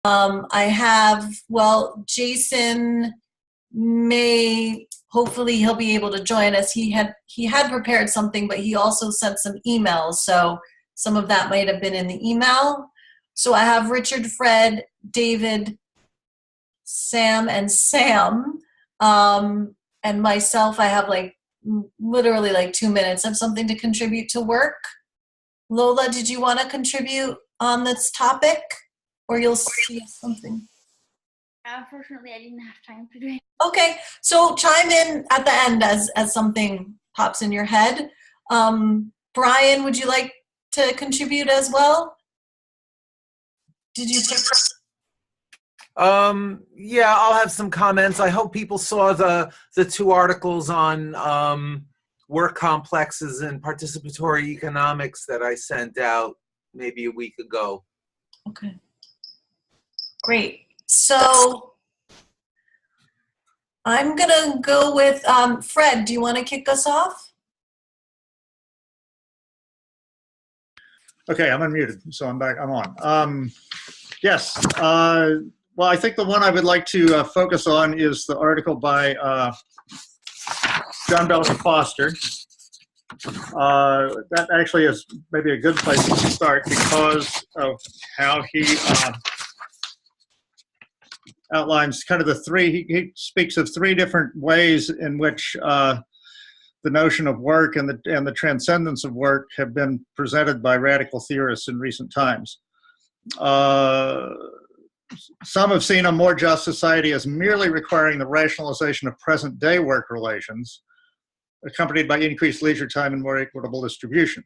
I have, well, Jason may, hopefully he'll be able to join us. He had prepared something, but he also sent some emails, so some of that might have been in the email. So I have Richard, Fred, David, Sam, and Sam, and myself. I have like literally like 2 minutes of something to contribute to work. Lola, did you want to contribute on this topic, or you'll see something? Unfortunately, I didn't have time to do it. Okay, so chime in at the end as something pops in your head. Brian, would you like to contribute as well? Did you? Yeah, I'll have some comments. I hope people saw the two articles on work complexes and participatory economics that I sent out maybe a week ago. Okay, great. So I'm gonna go with Fred. Do you want to kick us off? Okay, I'm unmuted, so I'm back. I'm on. Yes. Well, I think the one I would like to focus on is the article by John Bellamy Foster. That actually is maybe a good place to start because of how he outlines kind of the three, he speaks of three different ways in which the notion of work and the transcendence of work have been presented by radical theorists in recent times. Some have seen a more just society as merely requiring the rationalization of present-day work relations, accompanied by increased leisure time and more equitable distribution.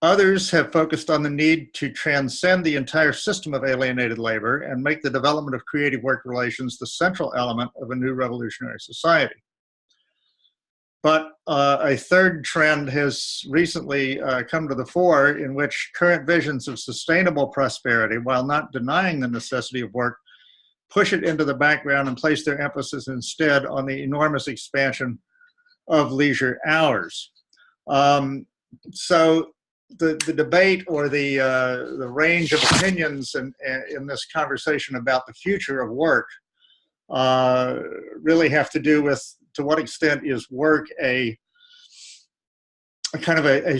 Others have focused on the need to transcend the entire system of alienated labor and make the development of creative work relations the central element of a new revolutionary society. But a third trend has recently come to the fore, in which current visions of sustainable prosperity, while not denying the necessity of work, push it into the background and place their emphasis instead on the enormous expansion of leisure hours. So the debate, or the range of opinions in this conversation about the future of work really have to do with, to what extent is work a kind of a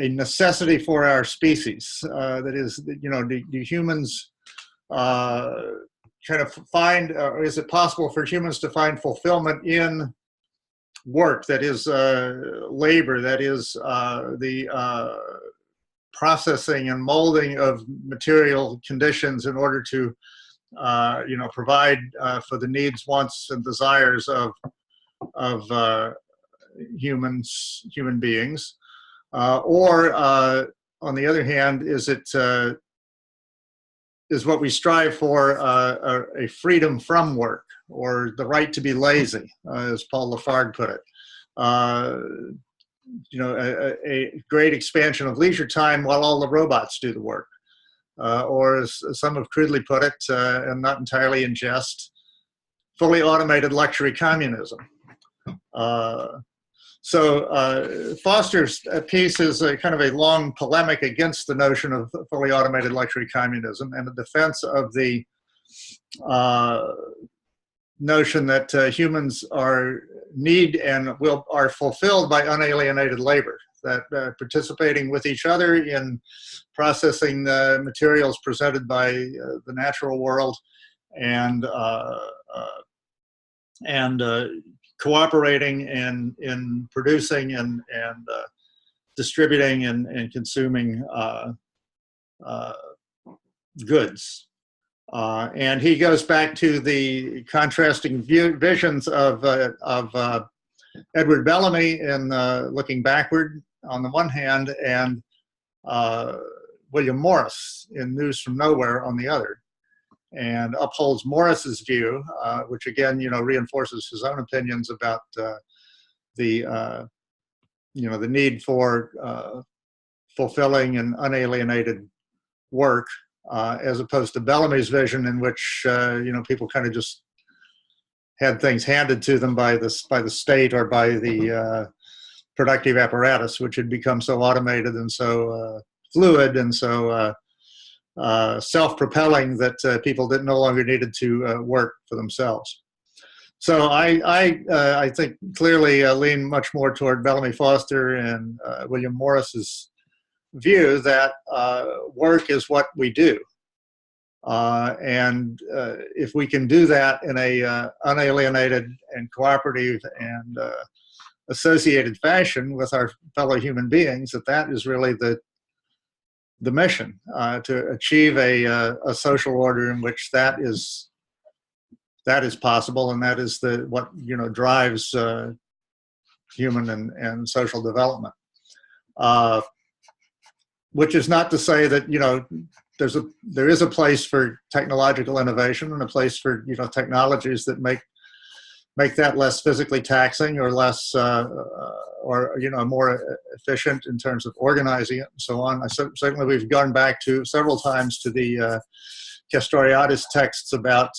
necessity for our species? That is, you know, do humans kind of find, or is it possible for humans to find fulfillment in work, that is labor, that is the processing and molding of material conditions in order to you know, provide for the needs, wants, and desires of human beings, or on the other hand, is what we strive for a freedom from work, or the right to be lazy, as Paul Lafargue put it. You know, a great expansion of leisure time while all the robots do the work. Or as some have crudely put it, and not entirely in jest, fully automated luxury communism. So Foster's piece is a kind of a long polemic against the notion of fully automated luxury communism, and a defense of the notion that humans need and are fulfilled by unalienated labor, that participating with each other in processing the materials presented by the natural world, and cooperating in producing and distributing and consuming goods. And he goes back to the contrasting visions of Edward Bellamy in Looking Backward on the one hand, and William Morris in News from Nowhere on the other, and upholds Morris's view, which again, you know, reinforces his own opinions about the you know, the need for fulfilling and unalienated work, as opposed to Bellamy's vision, in which you know, people kind of just had things handed to them by the state or by the productive apparatus, which had become so automated and so fluid and so self-propelling that people didn't no longer needed to work for themselves. So I think clearly lean much more toward Bellamy Foster and William Morris's view that work is what we do. And if we can do that in a unalienated and cooperative and associated fashion with our fellow human beings, that is really the mission, to achieve a social order in which that is possible, and that is what drives human and social development. Which is not to say that there is a place for technological innovation and a place for technologies that make that less physically taxing or less or more efficient in terms of organizing it and so on. Certainly we've gone back to several times to the Castoriadis texts about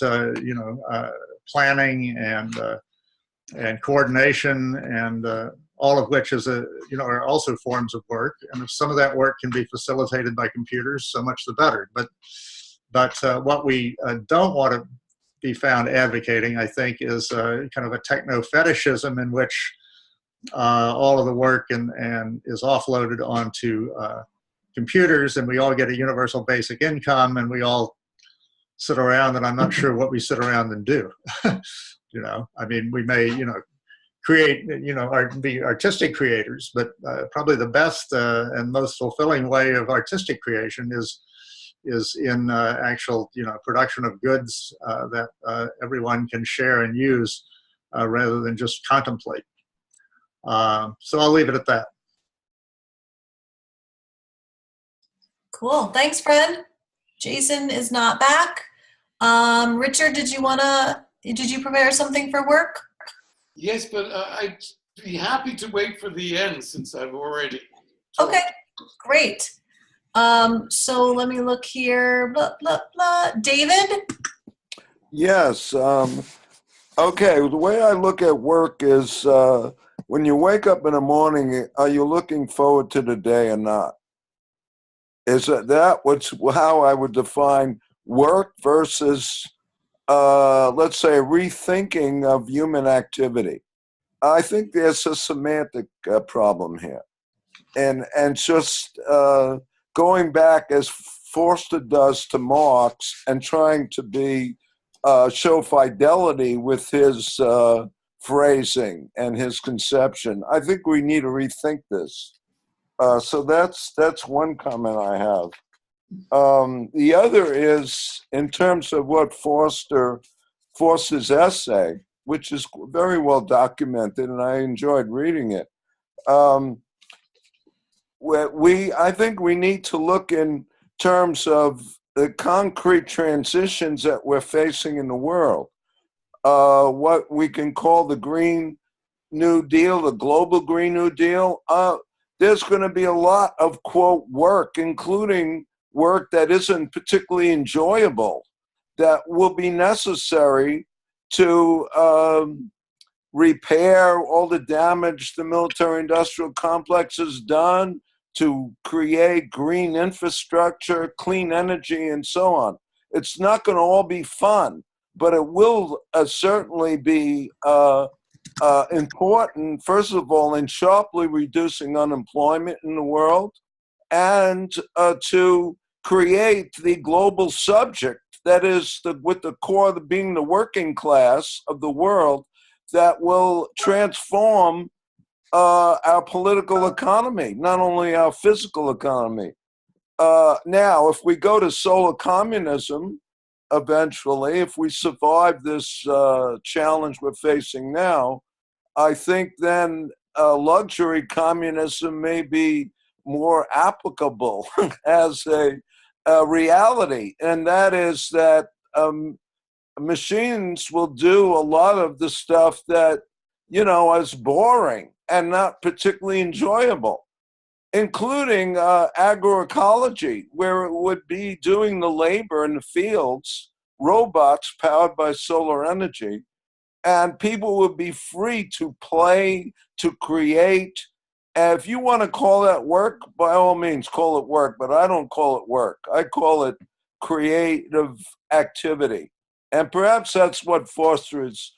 planning and coordination, and all of which is are also forms of work. And if some of that work can be facilitated by computers, so much the better. But what we don't want to be found advocating, I think, is kind of a techno fetishism in which all of the work and is offloaded onto computers, and we all get a universal basic income, and we all sit around, and I'm not sure what we sit around and do. I mean, we may, create, be artistic creators, but probably the best and most fulfilling way of artistic creation is in actual, production of goods that everyone can share and use rather than just contemplate. So I'll leave it at that. Cool. Thanks, Fred. Jason is not back. Richard, did you prepare something for work? Yes, but I'd be happy to wait for the end since I've already talked. Okay, great. So let me look here. Blah, blah, blah. David? Yes. Okay, the way I look at work is when you wake up in the morning, are you looking forward to the day or not? Is that what's how I would define work versus, let's say, rethinking of human activity? I think there's a semantic problem here. And just going back, as Forster does, to Marx and trying to show fidelity with his phrasing and his conception, I think we need to rethink this. So that's one comment I have. The other is in terms of what Forster's essay, which is very well documented, and I enjoyed reading it. I think we need to look in terms of the concrete transitions that we're facing in the world. What we can call the Green New Deal, the global Green New Deal. There's going to be a lot of, quote, work, including work that isn't particularly enjoyable, that will be necessary to repair all the damage the military-industrial complex has done, to create green infrastructure, clean energy, and so on. It's not going to all be fun, but it will certainly be important, first of all, in sharply reducing unemployment in the world, and to create the global subject that is with the core of being the working class of the world that will transform our political economy, not only our physical economy. Now, if we go to solar communism, eventually, if we survive this challenge we're facing now, I think then luxury communism may be more applicable as a reality, and that is that machines will do a lot of the stuff that, is boring and not particularly enjoyable, including agroecology, where it would be doing the labor in the fields, robots powered by solar energy, and people would be free to play, to create, If you want to call that work, by all means, call it work, but I don't call it work. I call it creative activity. And perhaps that's what fosters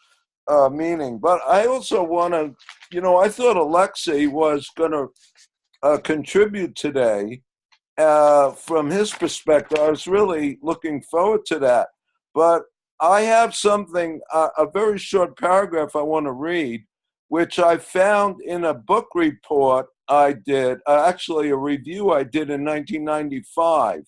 meaning. But I also want to, I thought Alexei was going to contribute today. From his perspective, I was really looking forward to that. But I have something, a very short paragraph I want to read, which I found in a book report I did, actually a review I did in 1995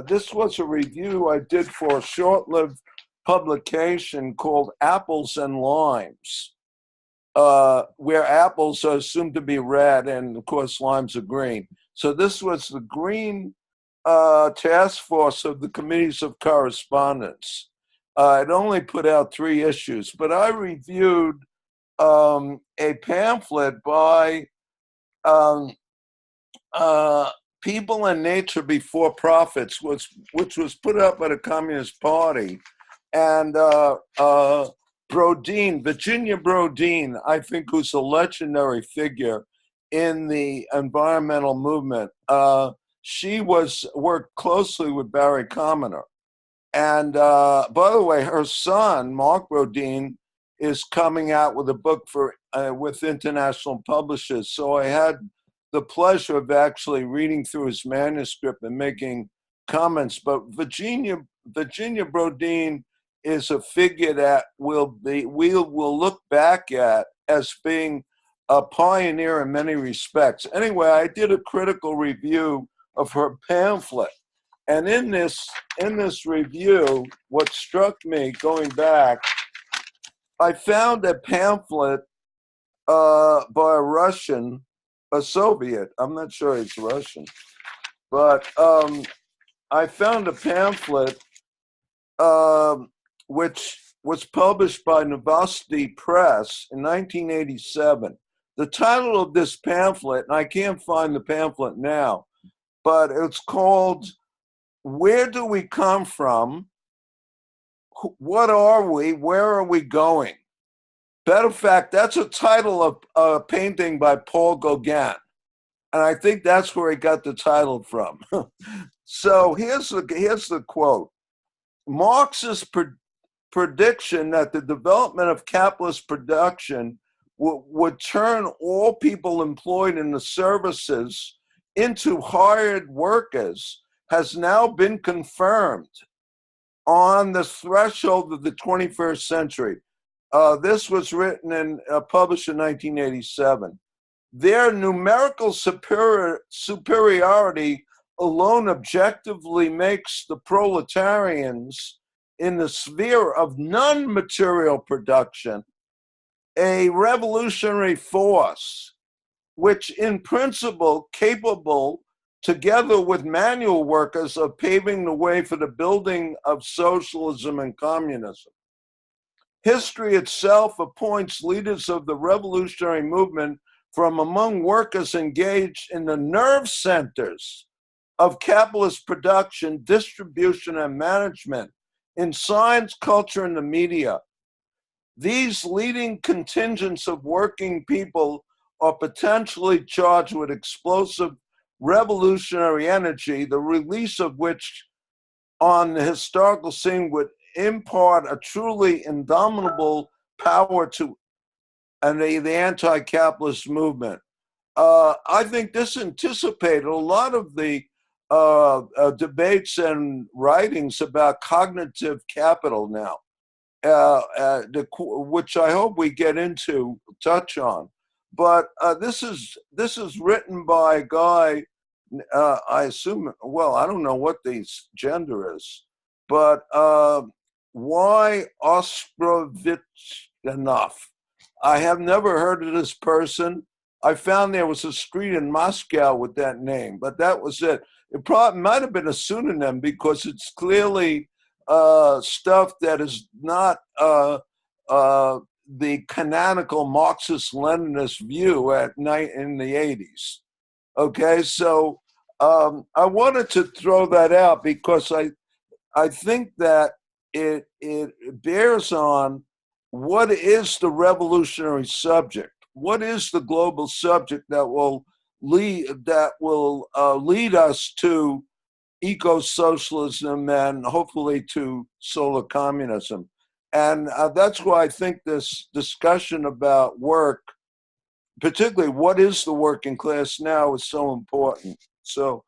this was a review I did for a short-lived publication called Apples and Limes, where apples are assumed to be red and, of course, limes are green. So this was the green task force of the committees of correspondence. It only put out 3 issues, but I reviewed a pamphlet by People and Nature Before Profits, which was put out by the Communist Party. And Brodeen, Virginia Brodeen, I think, who's a legendary figure in the environmental movement. She worked closely with Barry Commoner. And by the way, her son, Mark Brodeen, is coming out with a book with international publishers. So I had the pleasure of actually reading through his manuscript and making comments. But Virginia Brodeen is a figure that we will look back at as being a pioneer in many respects. Anyway, I did a critical review of her pamphlet. And in this review, what struck me going back, I found a pamphlet by a Soviet, I'm not sure it's Russian, but I found a pamphlet which was published by Novosti Press in 1987. The title of this pamphlet, and I can't find the pamphlet now, but it's called Where Do We Come From? What Are We? Where Are We Going? Matter of fact, that's a title of a painting by Paul Gauguin. And I think that's where he got the title from. So here's the quote. Marx's prediction that the development of capitalist production would turn all people employed in the services into hired workers has now been confirmed on the threshold of the 21st century. This was written and published in 1987. Their numerical superiority alone objectively makes the proletarians in the sphere of non-material production a revolutionary force, which in principle capable, together with manual workers, of paving the way for the building of socialism and communism. History itself appoints leaders of the revolutionary movement from among workers engaged in the nerve centers of capitalist production, distribution, and management in science, culture, and the media. These leading contingents of working people are potentially charged with explosive revolutionary energy, the release of which on the historical scene would impart a truly indomitable power to the anti-capitalist movement. I think this anticipated a lot of the debates and writings about cognitive capital now, which I hope we get into, touch on. But this is written by a guy, I assume, well, I don't know what his gender is, but why Ostrovitchinov? I have never heard of this person. I found there was a street in Moscow with that name, but that was it. It probably might have been a pseudonym because it's clearly stuff that is not the canonical Marxist-Leninist view in the 80s. Okay, so I wanted to throw that out because I think that it bears on what is the revolutionary subject. what is the global subject that will lead us to eco-socialism and hopefully to solar communism. And that's why I think this discussion about work, particularly what is the working class now, is so important. So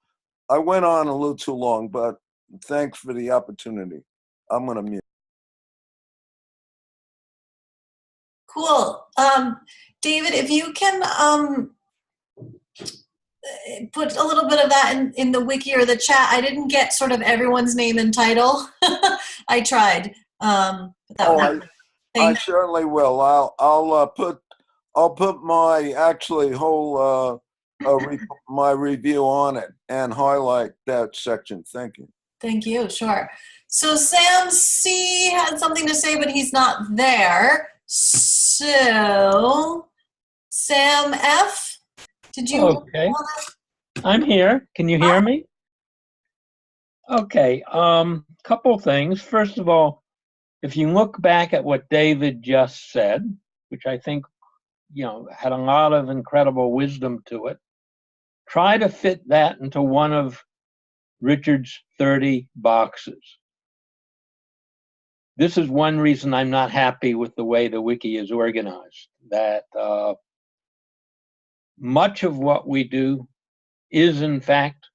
I went on a little too long, but thanks for the opportunity. I'm going to mute. Cool. David, if you can put a little bit of that in the wiki or the chat. I didn't get sort of everyone's name and title. I tried. I certainly will. I'll put my actually whole my review on it and highlight that section. Thank you. Thank you. Sure. So Sam C had something to say, but he's not there. So Sam F, did you? Okay. I'm here. Can you hear me? Okay. Couple things. First of all, if you look back at what David just said, which I think, had a lot of incredible wisdom to it, try to fit that into one of Richard's 30 boxes. This is one reason I'm not happy with the way the wiki is organized, that much of what we do is in fact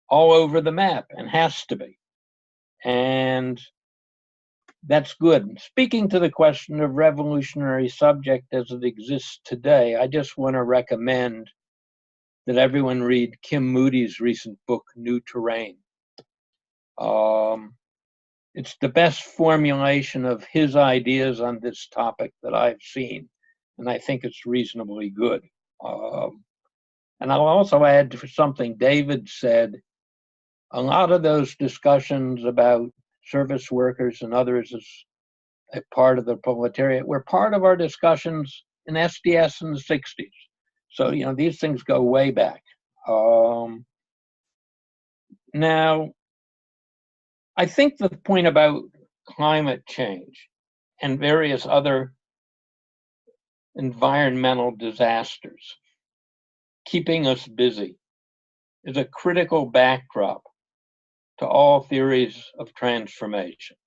all over the map and has to be. And that's good. Speaking to the question of revolutionary subject as it exists today, I just want to recommend that everyone read Kim Moody's recent book, New Terrain. It's the best formulation of his ideas on this topic that I've seen, and I think it's reasonably good. And I'll also add to something David said. A lot of those discussions about service workers and others as a part of the proletariat were part of our discussions in SDS in the 60s. So, these things go way back. Now, I think the point about climate change and various other environmental disasters keeping us busy is a critical backdrop to all theories of transformation.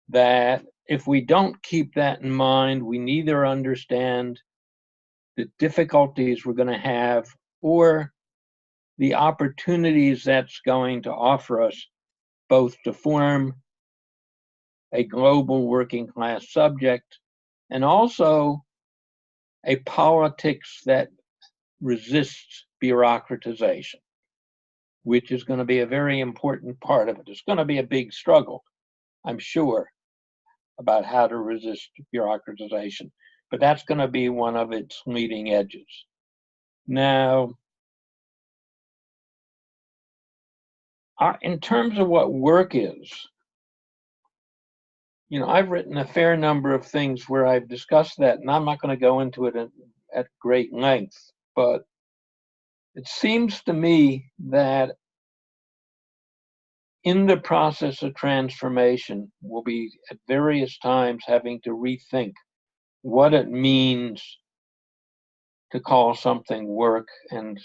That if we don't keep that in mind, we neither understand the difficulties we're going to have or the opportunities that's going to offer us, both to form a global working class subject and also a politics that resists bureaucratization, which is going to be a very important part of it. It's going to be a big struggle, I'm sure, about how to resist bureaucratization, but that's going to be one of its leading edges. Now, in terms of what work is, I've written a fair number of things where I've discussed that, and I'm not going to go into it at great length, but it seems to me that in the process of transformation, we'll be at various times having to rethink what it means to call something work. And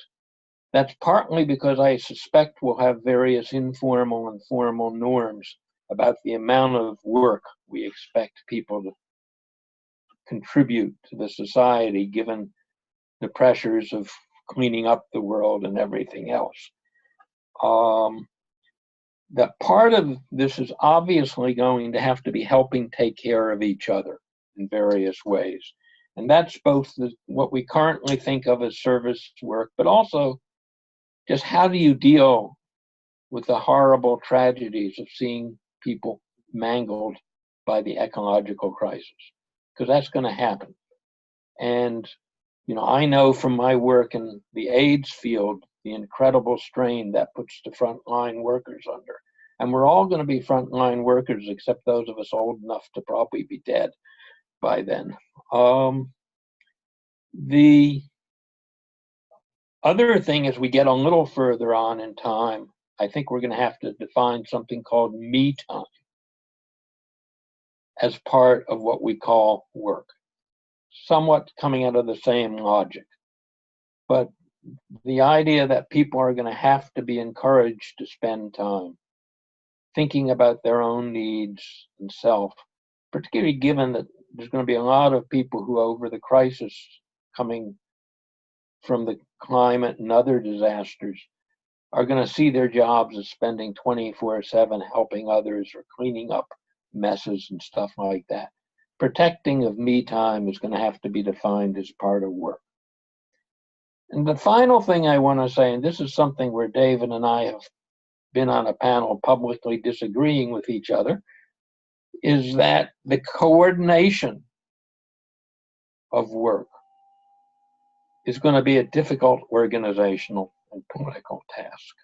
that's partly because I suspect we'll have various informal and formal norms about the amount of work we expect people to contribute to the society, given the pressures of cleaning up the world and everything else. That part of this is obviously going to have to be helping take care of each other in various ways. And that's both what we currently think of as service work, but also just how do you deal with the horrible tragedies of seeing people mangled by the ecological crisis, because that's going to happen. And, I know from my work in the AIDS field, the incredible strain that puts the frontline workers under. And we're all going to be frontline workers, except those of us old enough to probably be dead by then. The other thing, as we get a little further on in time, I think we're going to have to define something called me time as part of what we call work. somewhat coming out of the same logic. But the idea that people are going to have to be encouraged to spend time thinking about their own needs and self, particularly given that there's going to be a lot of people who, over the crisis coming from the climate and other disasters, are going to see their jobs as spending 24/7 helping others or cleaning up messes and stuff like that. Protecting of me time is going to have to be defined as part of work. And the final thing I want to say, and this is something where David and I have been on a panel publicly disagreeing with each other, is that the coordination of work is going to be a difficult organizational and political task.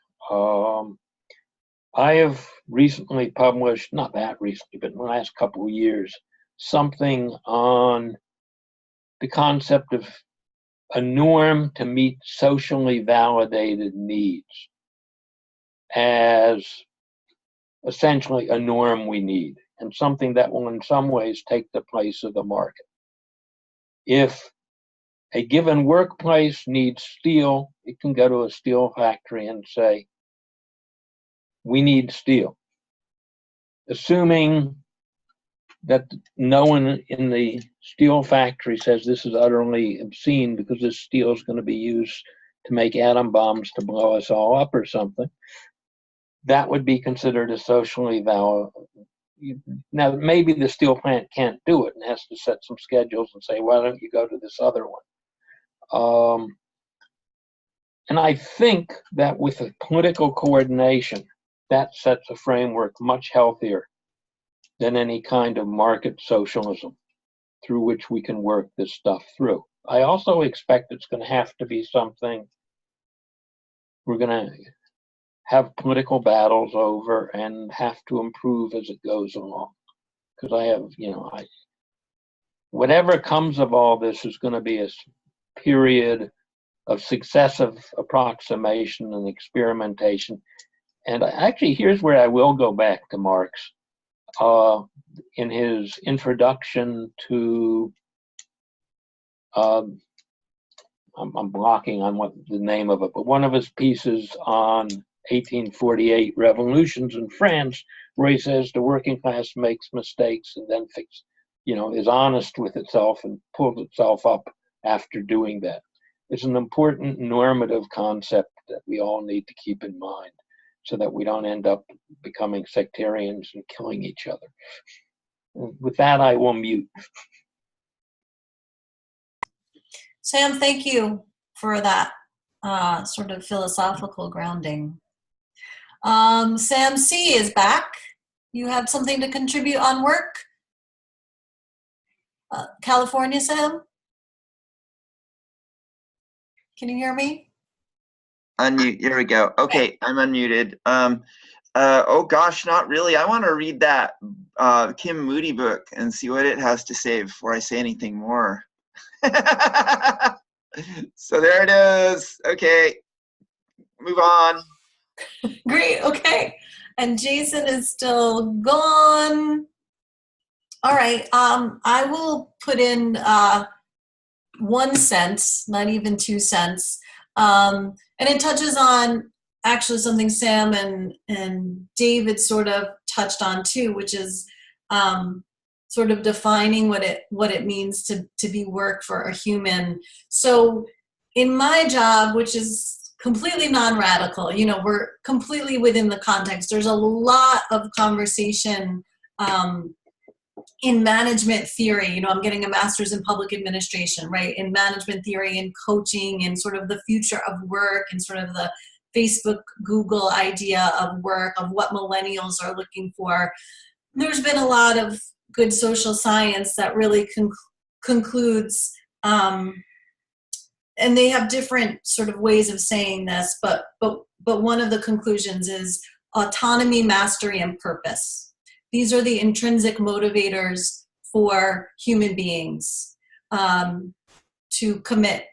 I have recently published, not that recently, but in the last couple of years, something on the concept of a norm to meet socially validated needs as essentially a norm we need, and something that will in some ways take the place of the market. If a given workplace needs steel, it can go to a steel factory and say, we need steel. Assuming that no one in the steel factory says this is utterly obscene because this steel is going to be used to make atom bombs to blow us all up or something, that would be considered a socially valid. Now, maybe the steel plant can't do it and has to set some schedules and say, why don't you go to this other one? And I think that with a political coordination, that sets a framework much healthier than any kind of market socialism through which we can work this stuff through. I also expect it's going to have to be something we're going to have political battles over and have to improve as it goes along. Because I have, whatever comes of all this is going to be a period of successive approximation and experimentation. And actually, here's where I will go back to Marx. In his introduction to, I'm blocking on what the name of it, but one of his pieces on 1848 revolutions in France, where he says the working class makes mistakes and then is honest with itself and pulls itself up after doing that. It's an important normative concept that we all need to keep in mind, so that we don't end up becoming sectarians and killing each other. With that, I will mute. Sam, thank you for that sort of philosophical grounding. Sam C. is back. You have something to contribute on work? California, Sam? Can you hear me? Unmute. Here we go. Okay, I'm unmuted. Oh gosh, not really. I want to read that Kim Moody book and see what it has to say before I say anything more. So there it is. Okay, move on. Great. Okay. And Jason is still gone. All right. I will put in 1 cent, not even 2 cents. And it touches on actually something Sam and David sort of touched on too, which is sort of defining what it means to be work for a human. So in my job, which is completely non-radical, we're completely within the context. There's a lot of conversation in management theory. I'm getting a master's in public administration, right? In management theory and coaching and sort of the future of work and sort of the Facebook, Google idea of work, of what millennials are looking for. There's been a lot of good social science that really concludes, and they have different sort of ways of saying this, but one of the conclusions is autonomy, mastery, and purpose. These are the intrinsic motivators for human beings to commit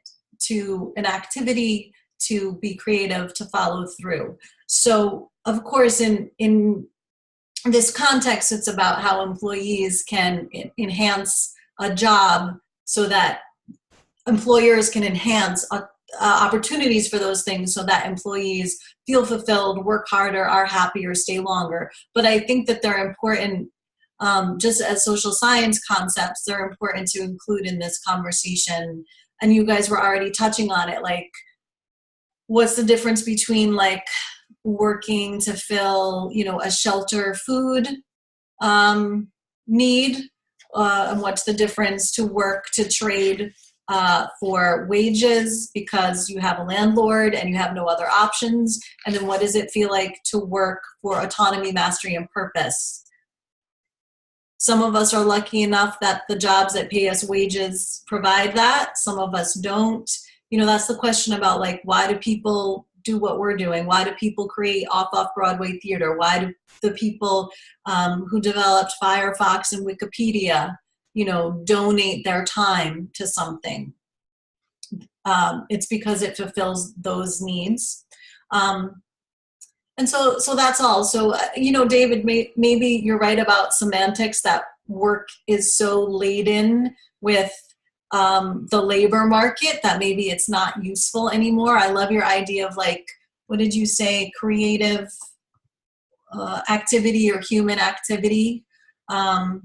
to an activity, to be creative, to follow through. So, of course, in this context, it's about how employees can enhance a job so that employers can enhance opportunities for those things so that employees feel fulfilled, work harder, are happier, stay longer. But I think that they're important, just as social science concepts, they're important to include in this conversation. And you guys were already touching on it, like, what's the difference between like working to fill, you know, a shelter food need, and what's the difference to work to trade for wages because you have a landlord and you have no other options? And then what does it feel like to work for autonomy, mastery, and purpose? Some of us are lucky enough that the jobs that pay us wages provide that. Some of us don't. You know, that's the question about like, why do people do what we're doing? Why do people create off-Broadway theater? Why do the people who developed Firefox and Wikipedia, you know, donate their time to something? It's because it fulfills those needs. And so that's all. So, you know, David, maybe you're right about semantics, that work is so laden with the labor market that maybe it's not useful anymore. I love your idea of like, what did you say? Creative activity or human activity. And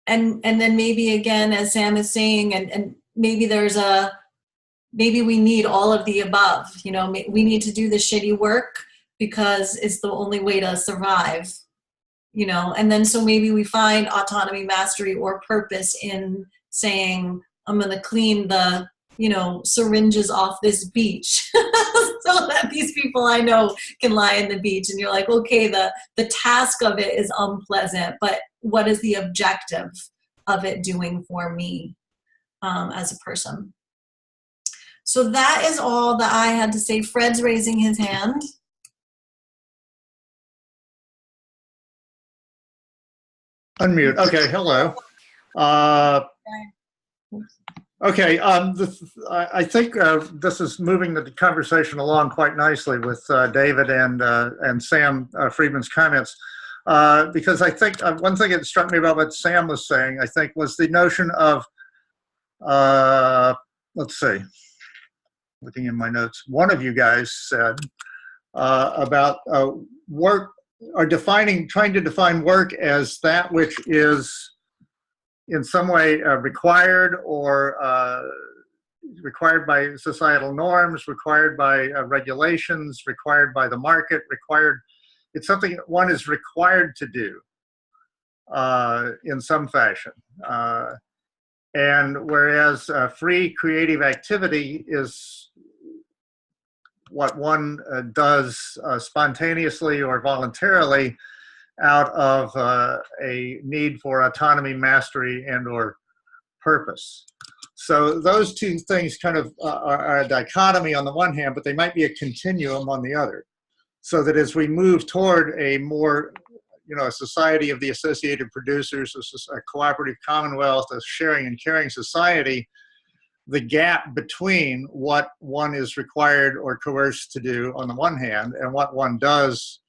then maybe again, as Sam is saying, and maybe maybe we need all of the above. You know, we need to do the shitty work because it's the only way to survive, you know. And then so maybe we find autonomy, mastery, or purpose in saying, I'm going to clean the, you know, syringes off this beach so that these people I know can lie in the beach. And you're like, okay, the task of it is unpleasant, but what is the objective of it doing for me as a person? So that is all that I had to say. Fred's raising his hand. Unmute. Okay, hello. Okay, I think this is moving the conversation along quite nicely with David and Sam Friedman's comments, because I think one thing that struck me about what Sam was saying, I think, was the notion of, let's see, looking in my notes, one of you guys said about work, or trying to define work as that which is in some way required, or required by societal norms, required by regulations, required by the market, it's something that one is required to do in some fashion. And whereas free creative activity is what one does spontaneously or voluntarily out of a need for autonomy, mastery, and or purpose. So those two things kind of are a dichotomy on the one hand, but they might be a continuum on the other. So that as we move toward a more, you know, a society of the associated producers, a cooperative commonwealth, a sharing and caring society, the gap between what one is required or coerced to do on the one hand and what one does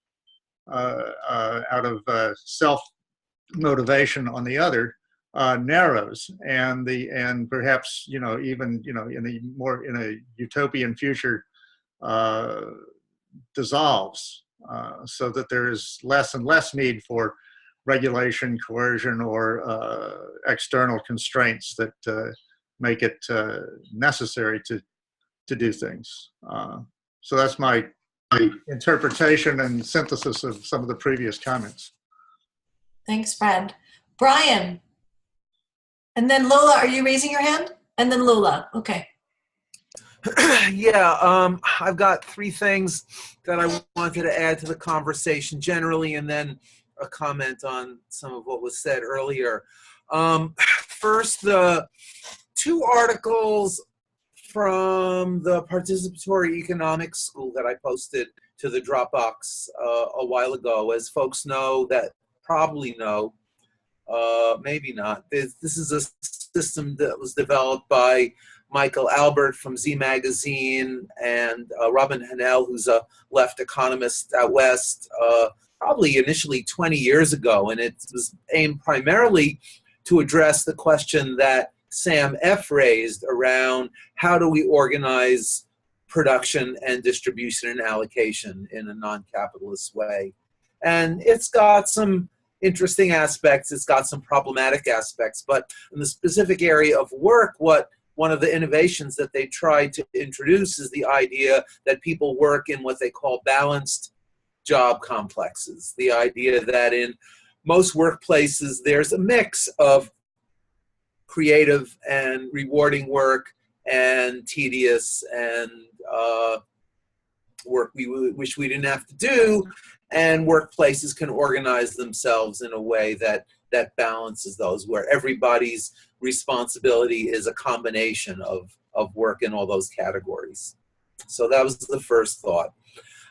out of self-motivation on the other narrows, and perhaps, you know, even, you know, in a utopian future dissolves, so that there is less and less need for regulation, coercion, or external constraints that make it necessary to do things. So that's my interpretation and synthesis of some of the previous comments. Thanks, Fred. Brian. And then Lola, are you raising your hand? And then Lola, okay. Yeah, I've got three things that I wanted to add to the conversation generally, and then a comment on some of what was said earlier. First, the two articles from the Participatory Economics School that I posted to the Dropbox a while ago. As folks know, that probably know, maybe not, this is a system that was developed by Michael Albert from Z Magazine and Robin Hanel, who's a left economist out west, probably initially 20 years ago. And it was aimed primarily to address the question that Sam F. raised around how do we organize production and distribution and allocation in a non-capitalist way. And it's got some interesting aspects, it's got some problematic aspects, but in the specific area of work, one of the innovations that they tried to introduce is the idea that people work in what they call balanced job complexes. The idea that in most workplaces, there's a mix of creative and rewarding work and tedious and work we wish we didn't have to do, and workplaces can organize themselves in a way that balances those, where everybody's responsibility is a combination of work in all those categories. So that was the first thought.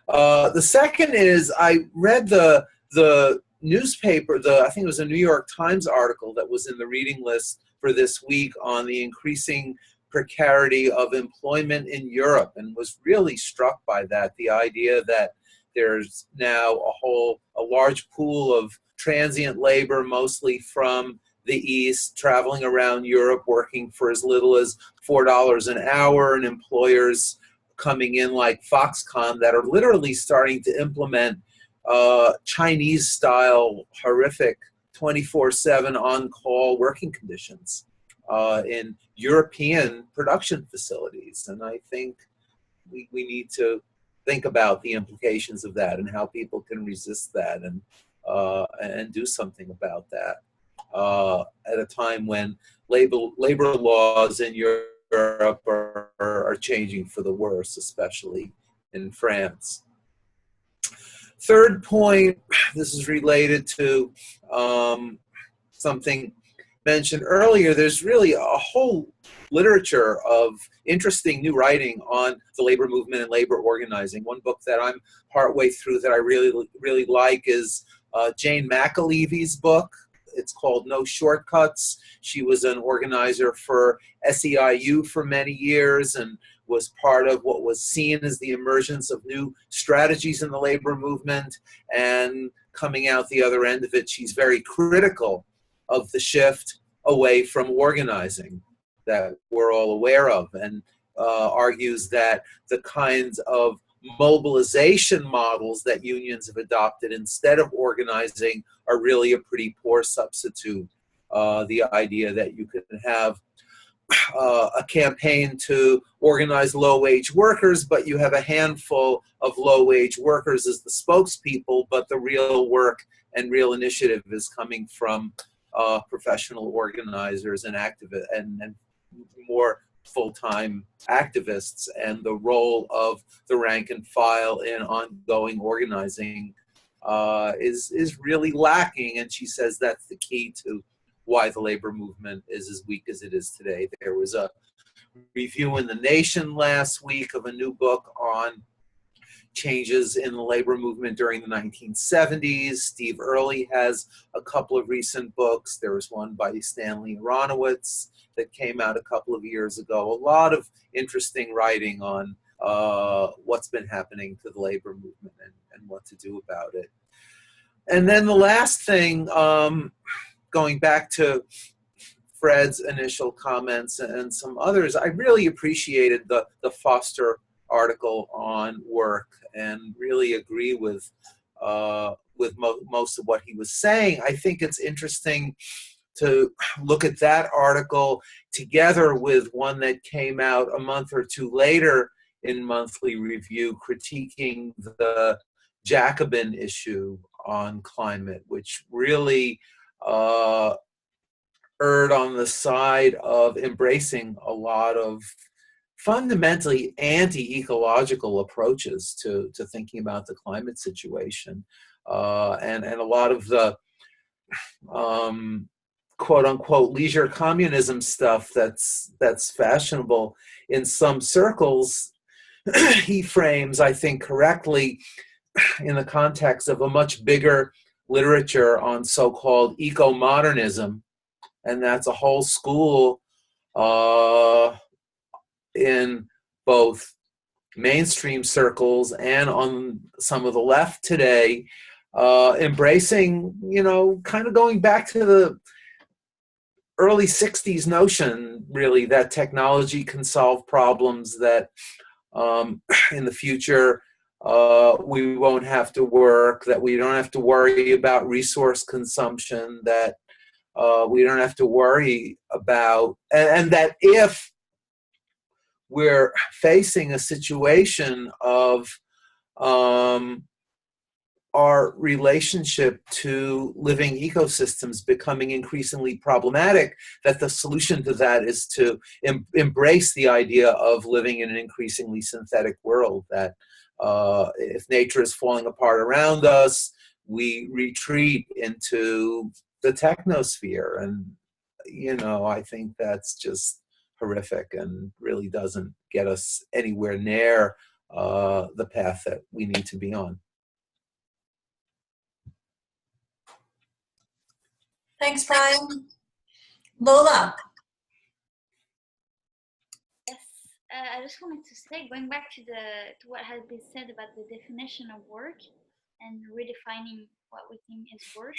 The second is I read the newspaper, I think it was a New York Times article that was in the reading list for this week on the increasing precarity of employment in Europe, and was really struck by that, the idea that there's now a large pool of transient labor, mostly from the East, traveling around Europe, working for as little as $4 an hour, and employers coming in like Foxconn that are literally starting to implement Chinese-style horrific 24/7 on-call working conditions in European production facilities. And I think we need to think about the implications of that and how people can resist that and do something about that at a time when labor laws in Europe are changing for the worse, especially in France. Third point, this is related to something mentioned earlier. There's really a whole literature of interesting new writing on the labor movement and labor organizing. One book that I'm partway through that I really like is Jane McAlevy's book. It's called No Shortcuts. She was an organizer for SEIU for many years and was part of what was seen as the emergence of new strategies in the labor movement. And coming out the other end of it, she's very critical of the shift away from organizing that we're all aware of, and argues that the kinds of mobilization models that unions have adopted instead of organizing are really a pretty poor substitute. The idea that you can have a campaign to organize low-wage workers, but you have a handful of low-wage workers as the spokespeople, but the real work and real initiative is coming from professional organizers and activists and more full-time activists, and the role of the rank and file in ongoing organizing is really lacking. And she says that's the key to why the labor movement is as weak as it is today. There was a review in The Nation last week of a new book on changes in the labor movement during the 1970s. Steve Early has a couple of recent books. There was one by Stanley Aronowitz that came out a couple of years ago. A lot of interesting writing on what's been happening to the labor movement and what to do about it. And then the last thing, going back to Fred's initial comments and some others, I really appreciated the Foster article on work and really agree with most of what he was saying. I think it's interesting to look at that article together with one that came out a month or two later in Monthly Review critiquing the Jacobin issue on climate, which really erred on the side of embracing a lot of fundamentally anti-ecological approaches to thinking about the climate situation. And a lot of the quote-unquote leisure communism stuff that's fashionable in some circles, he frames, I think correctly, in the context of a much bigger literature on so-called eco-modernism. And that's a whole school in both mainstream circles and on some of the left today, embracing, kind of going back to early 60s notion, really, that technology can solve problems, that in the future we won't have to work, that we don't have to worry about resource consumption, that we don't have to worry about, and that if we're facing a situation of our relationship to living ecosystems becoming increasingly problematic, that the solution to that is to embrace the idea of living in an increasingly synthetic world, that if nature is falling apart around us, we retreat into the technosphere. And, you know, I think that's just horrific and really doesn't get us anywhere near the path that we need to be on. Thanks, Brian. Lola. Yes, I just wanted to say, going back to what has been said about the definition of work and redefining what we think is work,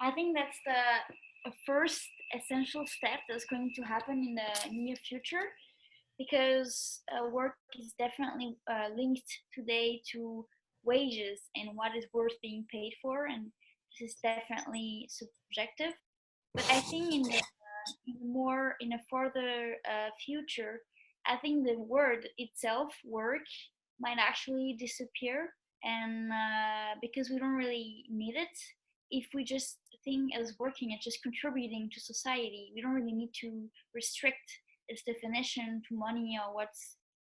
I think that's the first essential step that's going to happen in the near future, because work is definitely linked today to wages and what is worth being paid for, and this is definitely subjective. But I think in a further future, I think the word itself, work, might actually disappear, and because we don't really need it. If we just think as working as just contributing to society, we don't really need to restrict its definition to money or what's,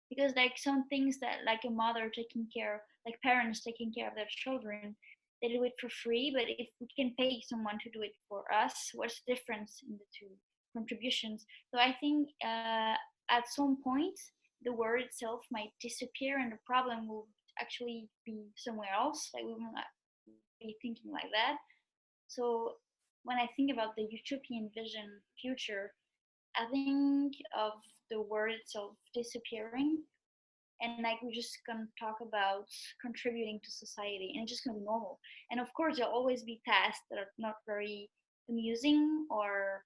because like some things that, like a mother taking care, like parents taking care of their children, they do it for free. But if we can pay someone to do it for us, what's the difference in the two contributions? So I think at some point the word itself might disappear, and the problem will actually be somewhere else. Like we will not be thinking like that. So when I think about the utopian vision future, I think of the word itself disappearing, and like we're just gonna talk about contributing to society, and it's just gonna be normal. And of course, there'll always be tasks that are not very amusing, or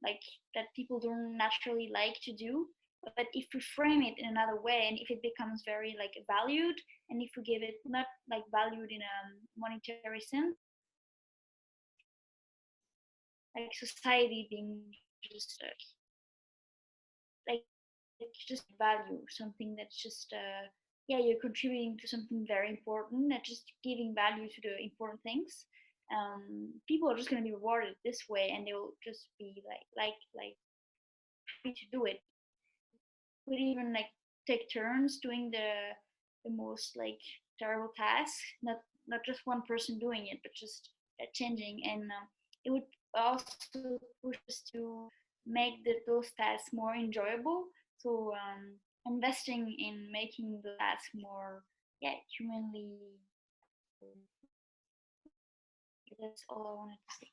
like that people don't naturally like to do. But if we frame it in another way, and if it becomes very like valued, and if we give it not like valued in a monetary sense, like society being just like just value something that's just yeah, you're contributing to something very important, not just giving value to the important things. People are just going to be rewarded this way, and they'll just be like happy to do it. Could even like take turns doing the most like terrible tasks, not just one person doing it, but just changing. And it would also push us to make those tasks more enjoyable. So investing in making the tasks more, yeah, humanly. That's all I wanted to say.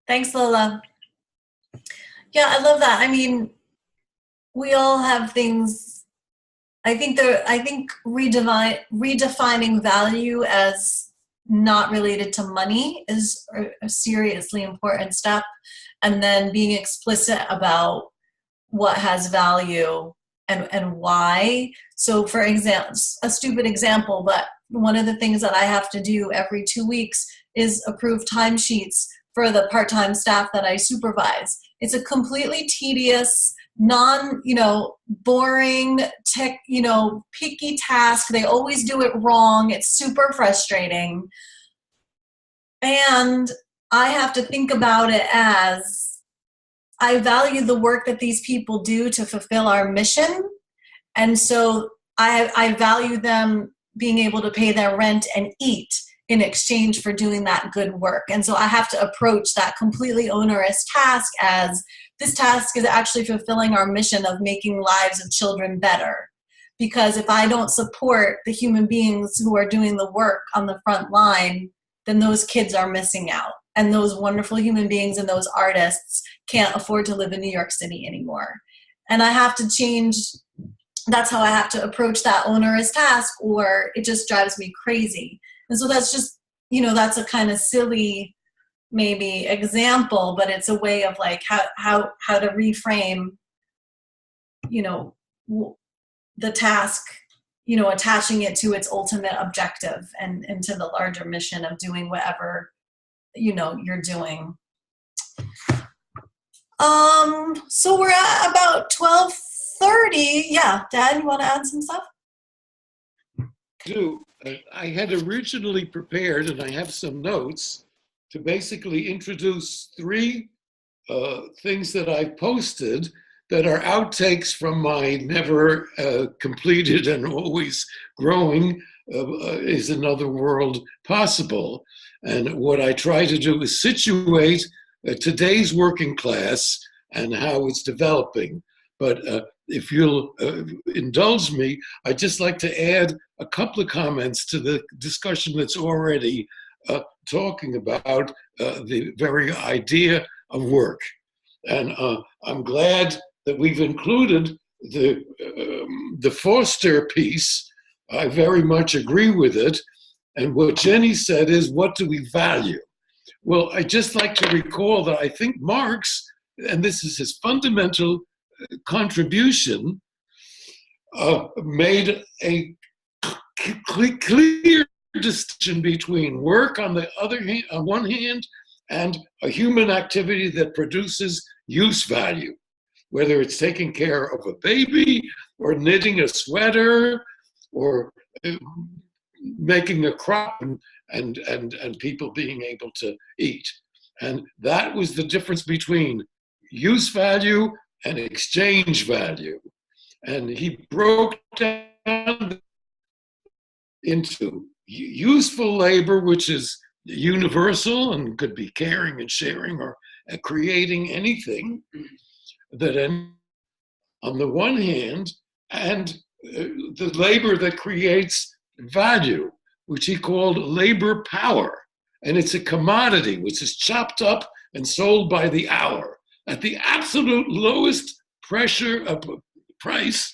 Thanks, Lola. Yeah, I love that. I mean, we all have things. I think redefining value as not related to money is a seriously important step, and then being explicit about what has value and why. So for example, a stupid example, but one of the things that I have to do every 2 weeks is approve timesheets for the part-time staff that I supervise. It's a completely tedious, boring, picky task. They always do it wrong. It's super frustrating. And I have to think about it as, I value the work that these people do to fulfill our mission. And so I value them being able to pay their rent and eat in exchange for doing that good work. And so I have to approach that completely onerous task as, this task is actually fulfilling our mission of making lives of children better. Because if I don't support the human beings who are doing the work on the front line, then those kids are missing out. And those wonderful human beings and those artists can't afford to live in New York City anymore. And I have to change. That's how I have to approach that onerous task, or it just drives me crazy. And so that's just, that's a kind of silly maybe example, but it's a way of like how to reframe, the task, attaching it to its ultimate objective and to the larger mission of doing whatever, you're doing. So we're at about 12:30. Yeah, Dad, you want to add some stuff? I had originally prepared, and I have some notes, to basically introduce 3 things that I posted that are outtakes from my never completed and always growing Is Another World Possible? And what I try to do is situate today's working class and how it's developing. But if you'll indulge me, I'd just like to add a couple of comments to the discussion that's already talking about the very idea of work. And I'm glad that we've included the Foster piece. I very much agree with it. And what Jenny said is, what do we value? Well, I just like to recall that I think Marx, and this is his fundamental contribution, made a clear distinction between work on the other hand, on one hand, and a human activity that produces use value, whether it's taking care of a baby or knitting a sweater or making a crop and people being able to eat. And that was the difference between use value and exchange value. And he broke down into useful labor, which is universal and could be caring and sharing or creating anything that on the one hand, and the labor that creates value, which he called labor power. And it's a commodity which is chopped up and sold by the hour at the absolute lowest pressure of price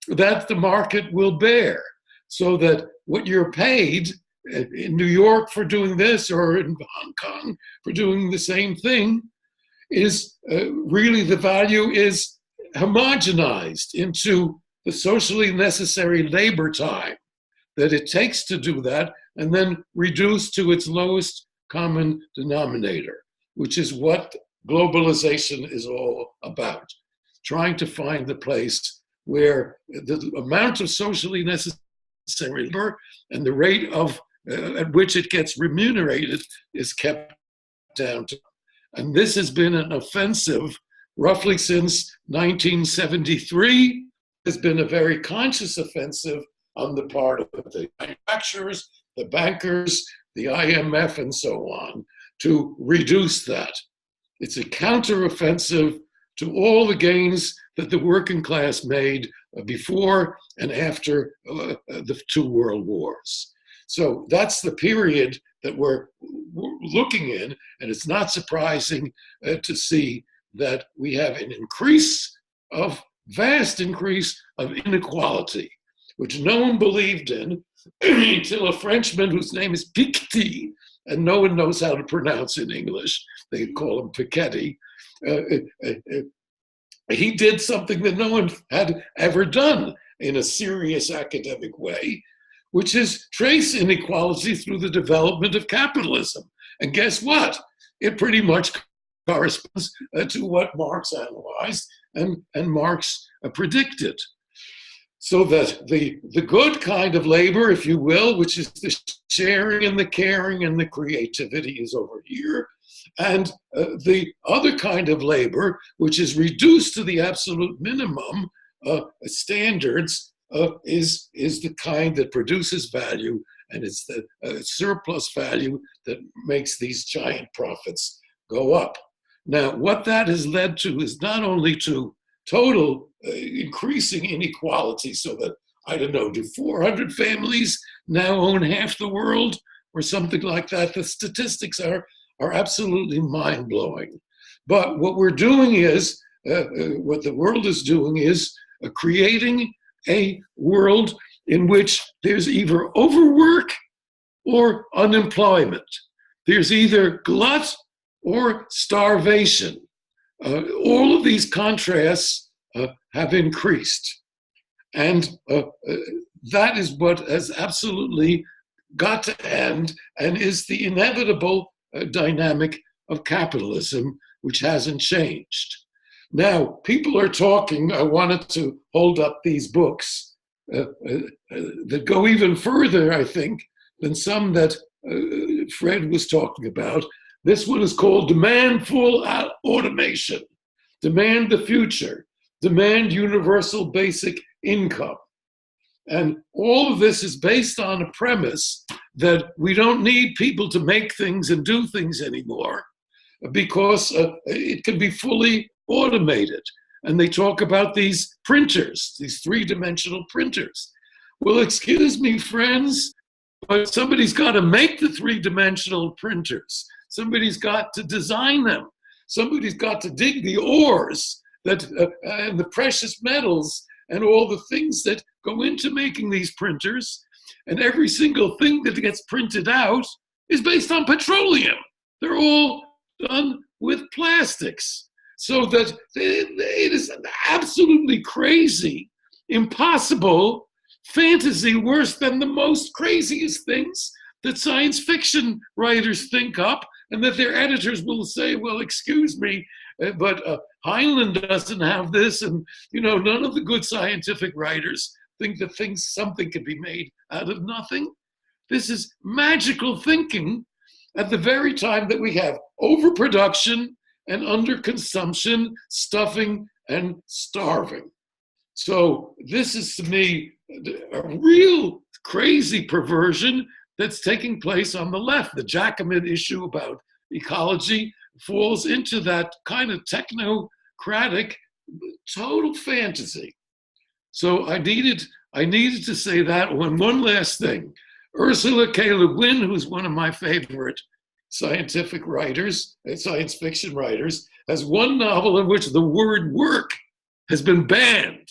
that the market will bear. So that what you're paid in New York for doing this or in Hong Kong for doing the same thing is really the value is homogenized into the socially necessary labor time that it takes to do that, and then reduced to its lowest common denominator, which is what globalization is all about. Trying to find the place where the amount of socially necessary labor and the rate of at which it gets remunerated is kept down to. And this has been an offensive roughly since 1973. Has been a very conscious offensive on the part of the manufacturers, the bankers, the IMF, and so on, to reduce that. It's a counteroffensive to all the gains that the working class made before and after the 2 world wars. So that's the period that we're looking in, and it's not surprising to see that we have an vast increase of inequality, which no one believed in until a Frenchman whose name is Piketty, and no one knows how to pronounce in English, they call him Piketty. He did something that no one had ever done in a serious academic way, which is trace inequality through the development of capitalism. And guess what? It pretty much corresponds to what Marx analyzed and Marx predicted. So that the good kind of labor, if you will, which is the sharing and the caring and the creativity, is over here. And the other kind of labor, which is reduced to the absolute minimum standards, is the kind that produces value, and it's the surplus value that makes these giant profits go up. Now, what that has led to is not only to total increasing inequality, so that, I don't know, do 400 families now own half the world or something like that? The statistics are absolutely mind-blowing. But what we're doing is, what the world is doing is creating a world in which there's either overwork or unemployment. There's either glut or starvation. All of these contrasts have increased. And that is what has absolutely got to end and is the inevitable dynamic of capitalism, which hasn't changed. Now, people are talking, I wanted to hold up these books that go even further, I think, than some that Fred was talking about. This one is called Demand Full Automation, Demand the Future, Demand Universal Basic Income. And all of this is based on a premise that we don't need people to make things and do things anymore because it can be fully automated. And they talk about these printers, these three-dimensional printers. Well, excuse me, friends, but somebody's got to make the three-dimensional printers. Somebody's got to design them. Somebody's got to dig the ores that and the precious metals and all the things that go into making these printers. And every single thing that gets printed out is based on petroleum. They're all done with plastics. So that it is an absolutely crazy, impossible fantasy, worse than the most craziest things that science fiction writers think up, and that their editors will say, well, excuse me, but Heinlein doesn't have this, and none of the good scientific writers think that something can be made out of nothing. This is magical thinking at the very time that we have overproduction and underconsumption, stuffing, and starving. So this is, to me, a real crazy perversion that's taking place on the left. The Jacobin issue about ecology falls into that kind of technocratic, total fantasy. So I needed to say that. One last thing. Ursula K. Le Guin, who's one of my favorite scientific writers, science fiction writers, has one novel in which the word work has been banned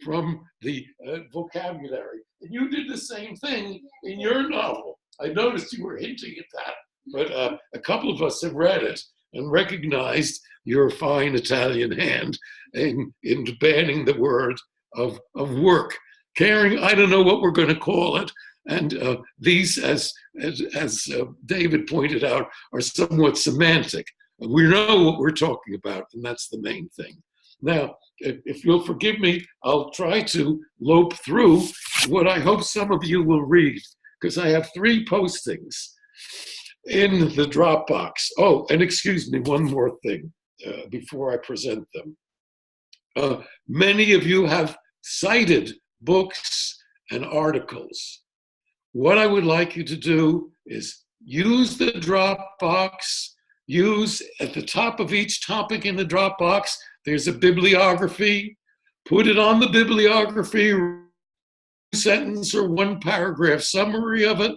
from the vocabulary. And you did the same thing in your novel. I noticed you were hinting at that, but a couple of us have read it and recognized your fine Italian hand in banning the word of work. Caring, I don't know what we're going to call it. And these, as David pointed out, are somewhat semantic. We know what we're talking about, and that's the main thing. Now, if you'll forgive me, I'll try to lope through what I hope some of you will read, because I have 3 postings in the Dropbox. Oh, and excuse me, one more thing before I present them. Many of you have cited books and articles. What I would like you to do is use the Dropbox, use at the top of each topic in the Dropbox, there's a bibliography, put it on the bibliography, sentence or 1 paragraph summary of it,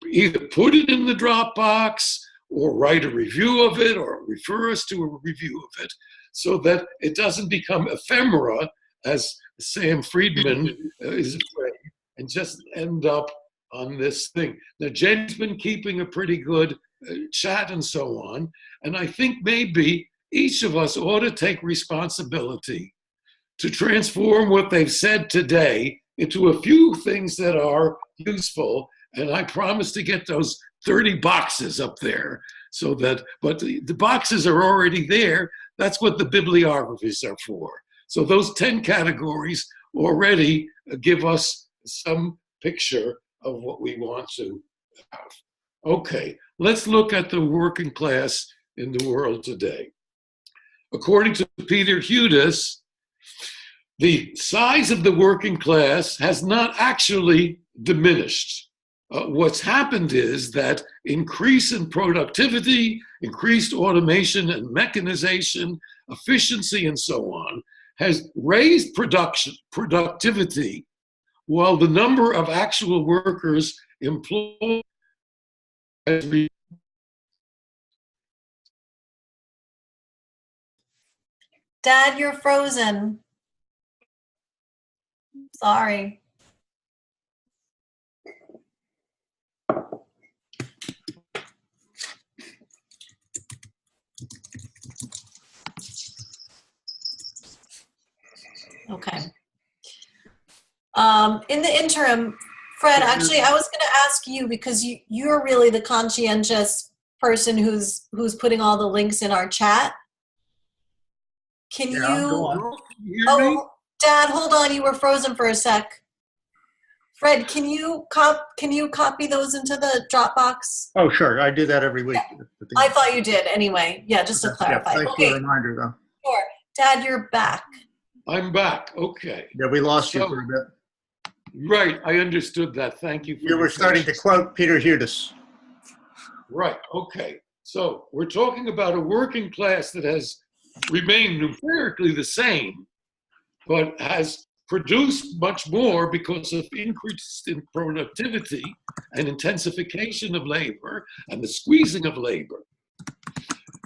either put it in the Dropbox or write a review of it or refer us to a review of it so that it doesn't become ephemera, as Sam Friedman is afraid, and just end up on this thing. Now, Jen's been keeping a pretty good chat and so on, and I think maybe each of us ought to take responsibility to transform what they've said today into a few things that are useful, and I promise to get those 30 boxes up there so that, but the boxes are already there. That's what the bibliographies are for. So those 10 categories already give us some picture of what we want to have. Okay, let's look at the working class in the world today. According to Peter Hudis, the size of the working class has not actually diminished. What's happened is that increase in productivity, increased automation and mechanization, efficiency and so on, has raised productivity while the number of actual workers employed has reduced. Dad, you're frozen. Sorry. Okay. In the interim, Fred, actually, I was going to ask you, because you're really the conscientious person who's putting all the links in our chat. Can Yeah, you? go on. Can you hear me? Oh, Dad, hold on. You were frozen for a sec. Fred, can you copy those into the Dropbox? Oh, sure. I do that every week. I thought you did anyway. Yeah, just to clarify. Yeah, thanks for the reminder, though. Sure. Dad, you're back. I'm back. Okay. Yeah, we lost you So- for a bit. Right. I understood that. Thank you. For You your were starting to patience. quote Peter Hudis. Right. Okay. So we're talking about a working class that has remained numerically the same, but has produced much more because of increase in productivity and intensification of labor and the squeezing of labor.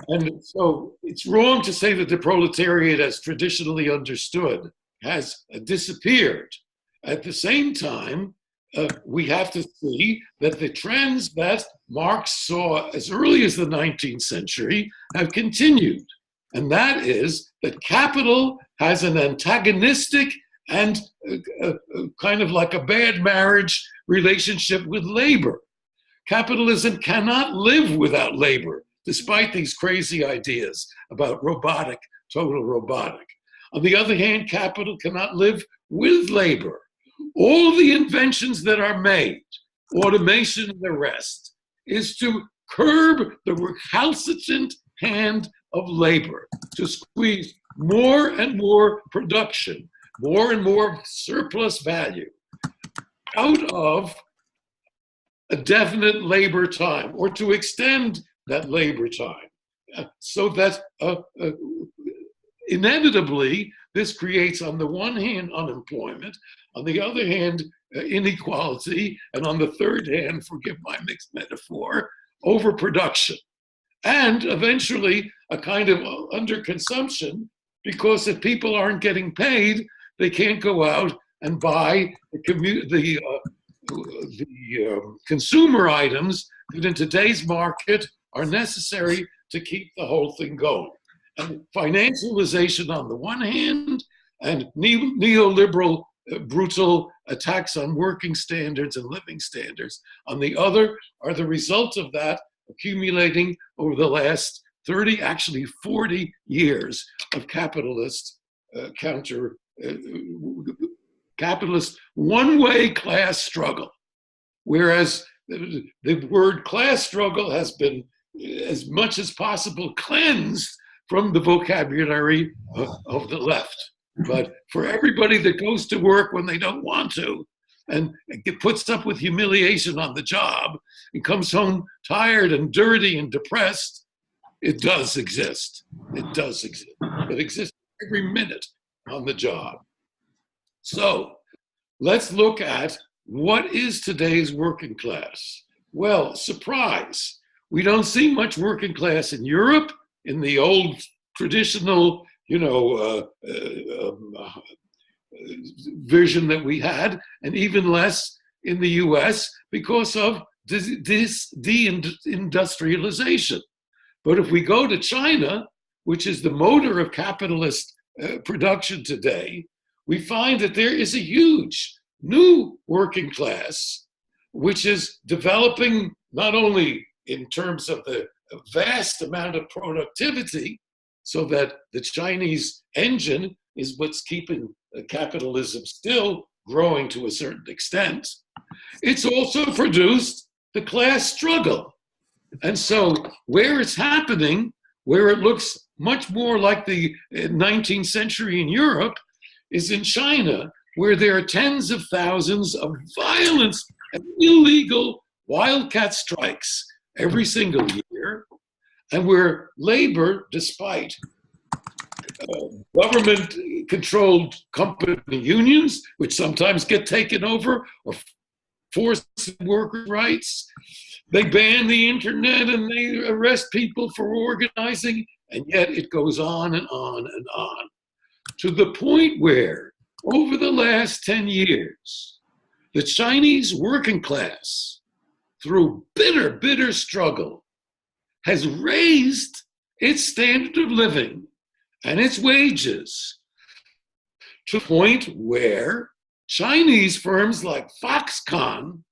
And so it's wrong to say that the proletariat, as traditionally understood, has disappeared. At the same time, we have to see that the trends that Marx saw as early as the 19th century have continued. And that is that capital has an antagonistic and kind of like a bad marriage relationship with labor. Capitalism cannot live without labor, despite these crazy ideas about total robotic. On the other hand, capital cannot live with labor. All the inventions that are made, automation and the rest, is to curb the recalcitrant hand of labor, to squeeze more and more production, more and more surplus value out of a definite labor time, or to extend that labor time, so that inevitably this creates, on the one hand, unemployment, on the other hand, inequality, and on the third hand, forgive my mixed metaphor, overproduction. And eventually a kind of underconsumption, because if people aren't getting paid, they can't go out and buy the consumer items that in today's market are necessary to keep the whole thing going. And financialization on the one hand, and neoliberal brutal attacks on working standards and living standards on the other are the result of that accumulating over the last 30, actually 40 years of capitalist capitalist one-way class struggle. Whereas the word class struggle has been, as much as possible, cleansed from the vocabulary of the left. But for everybody that goes to work when they don't want to, and puts up with humiliation on the job, and comes home tired and dirty and depressed, it does exist. It does exist. It exists every minute on the job. So let's look at what is today's working class. Well, surprise, we don't see much working class in Europe, in the old traditional, vision that we had, and even less in the US because of this deindustrialization. But if we go to China, which is the motor of capitalist production today, we find that there is a huge new working class, which is developing not only in terms of the vast amount of productivity, so that the Chinese engine is what's keeping capitalism still growing to a certain extent. It's also produced the class struggle. And so where it's happening, where it looks much more like the 19th century in Europe, is in China, where there are tens of thousands of violent and illegal wildcat strikes every single year, and where labor, despite government-controlled company unions, which sometimes get taken over or force worker rights, they ban the internet and they arrest people for organizing, and yet it goes on and on and on, to the point where, over the last 10 years, the Chinese working class, through bitter struggle, has raised its standard of living and its wages to the point where Chinese firms like Foxconn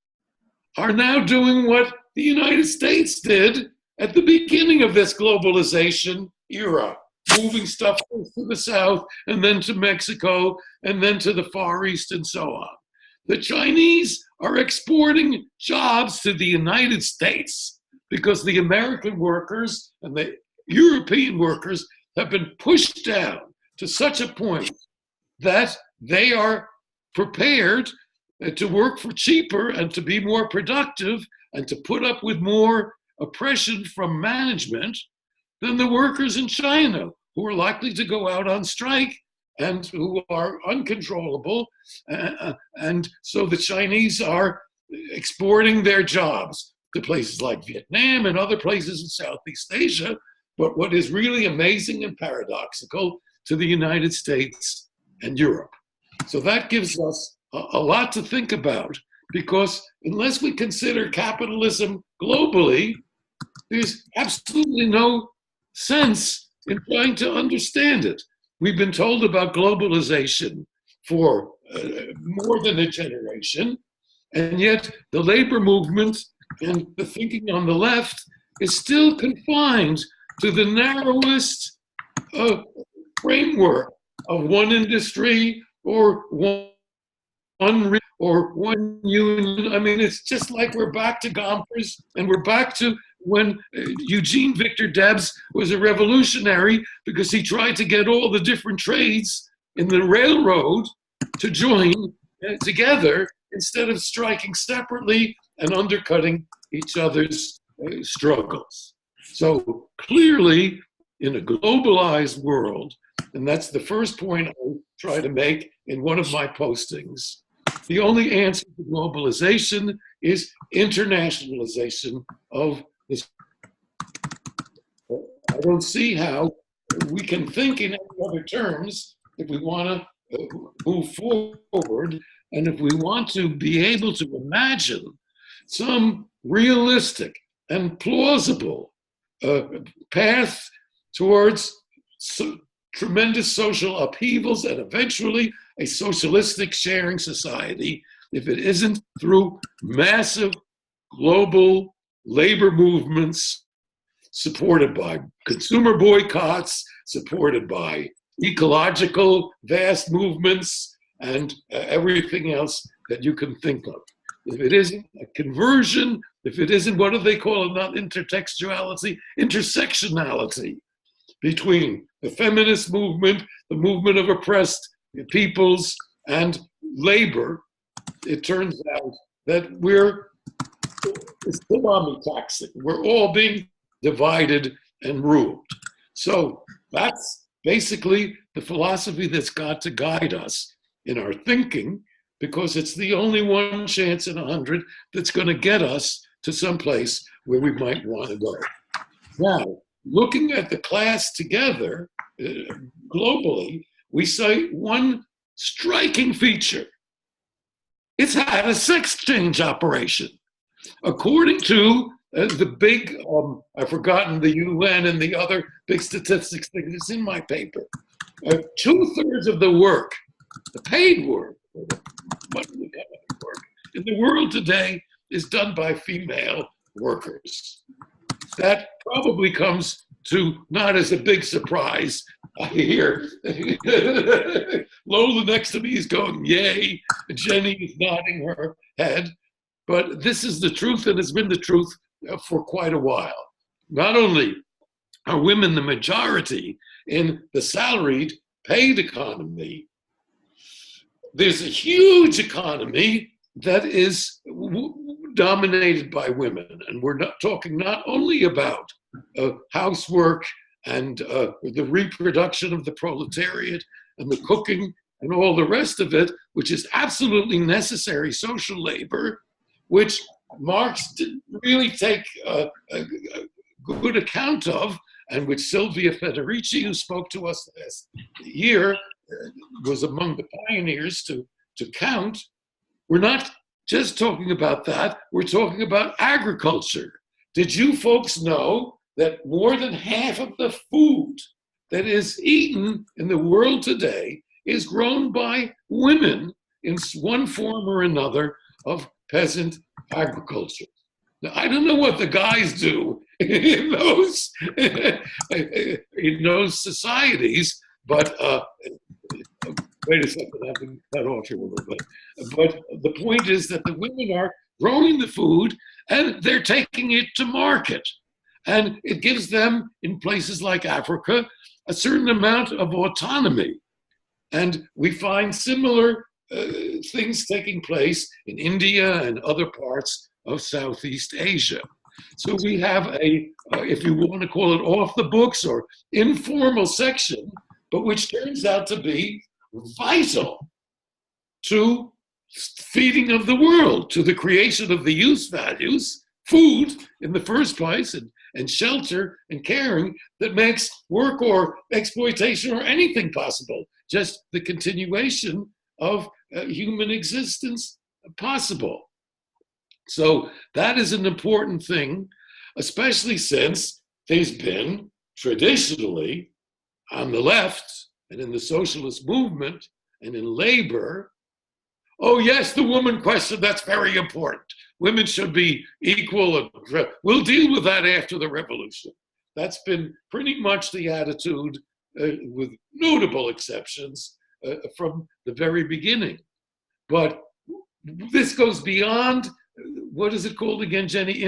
are now doing what the United States did at the beginning of this globalization era, moving stuff to the south and then to Mexico and then to the Far East and so on. The Chinese are exporting jobs to the United States because the American workers and the European workers have been pushed down to such a point that they are prepared to work for cheaper and to be more productive and to put up with more oppression from management than the workers in China, who are likely to go out on strike and who are uncontrollable. And so the Chinese are exporting their jobs to places like Vietnam and other places in Southeast Asia. But what is really amazing and paradoxical, to the United States and Europe. So that gives us a lot to think about, because unless we consider capitalism globally, there's absolutely no sense in trying to understand it. We've been told about globalization for more than a generation, and yet the labor movement and the thinking on the left is still confined to the narrowest framework of one industry or one union. I mean, it's just like we're back to Gompers, and we're back to when Eugene Victor Debs was a revolutionary because he tried to get all the different trades in the railroad to join together instead of striking separately and undercutting each other's struggles. So clearly, in a globalized world, and that's the first point I try to make in one of my postings, the only answer to globalization is internationalization of this. I don't see how we can think in any other terms if we want to move forward, and if we want to be able to imagine some realistic and plausible path towards tremendous social upheavals and eventually a socialistic sharing society, if it isn't through massive global labor movements supported by consumer boycotts, supported by ecological vast movements, and everything else that you can think of. If it isn't a conversion, if it isn't, what do they call it, not intertextuality, intersectionality between the feminist movement, the movement of oppressed peoples, and labor, it turns out that it's salami taxing. We're all being divided and ruled. So that's basically the philosophy that's got to guide us in our thinking, because it's the only one chance in 100 that's going to get us to some place where we might want to go. Now, looking at the class together globally, we cite one striking feature. It's had a sex change operation. According to the big, I've forgotten the UN and the other big statistics thing that's in my paper, 2/3 of the work, the paid work, or the money work in the world today is done by female workers. That probably comes to not as a big surprise. I hear Lola next to me is going, yay. Jenny is nodding her head. But this is the truth, and it's been the truth for quite a while. Not only are women the majority in the salaried, paid economy, there's a huge economy that is dominated by women. And we're not talking not only about housework and the reproduction of the proletariat and the cooking and all the rest of it, which is absolutely necessary social labor, which Marx didn't really take a good account of, and which Sylvia Federici, who spoke to us last year, was among the pioneers to count. We're not just talking about that, we're talking about agriculture. Did you folks know that more than half of the food that is eaten in the world today is grown by women in one form or another of peasant agriculture. Now, I don't know what the guys do in those societies, but wait a second, I've been cut off here a little bit. But the point is that the women are growing the food and they're taking it to market. And it gives them, in places like Africa, a certain amount of autonomy. And we find similar things taking place in India and other parts of Southeast Asia. So we have a, if you want to call it off the books or informal section, but which turns out to be vital to feeding of the world, to the creation of the use values, food in the first place, and shelter and caring that makes work or exploitation or anything possible, just the continuation of human existence possible. So that is an important thing, especially since there's been traditionally on the left and in the socialist movement and in labor, oh yes, the woman question, that's very important. Women should be equal, and we'll deal with that after the revolution. That's been pretty much the attitude, with notable exceptions, from the very beginning. But this goes beyond, what is it called again, Jenny?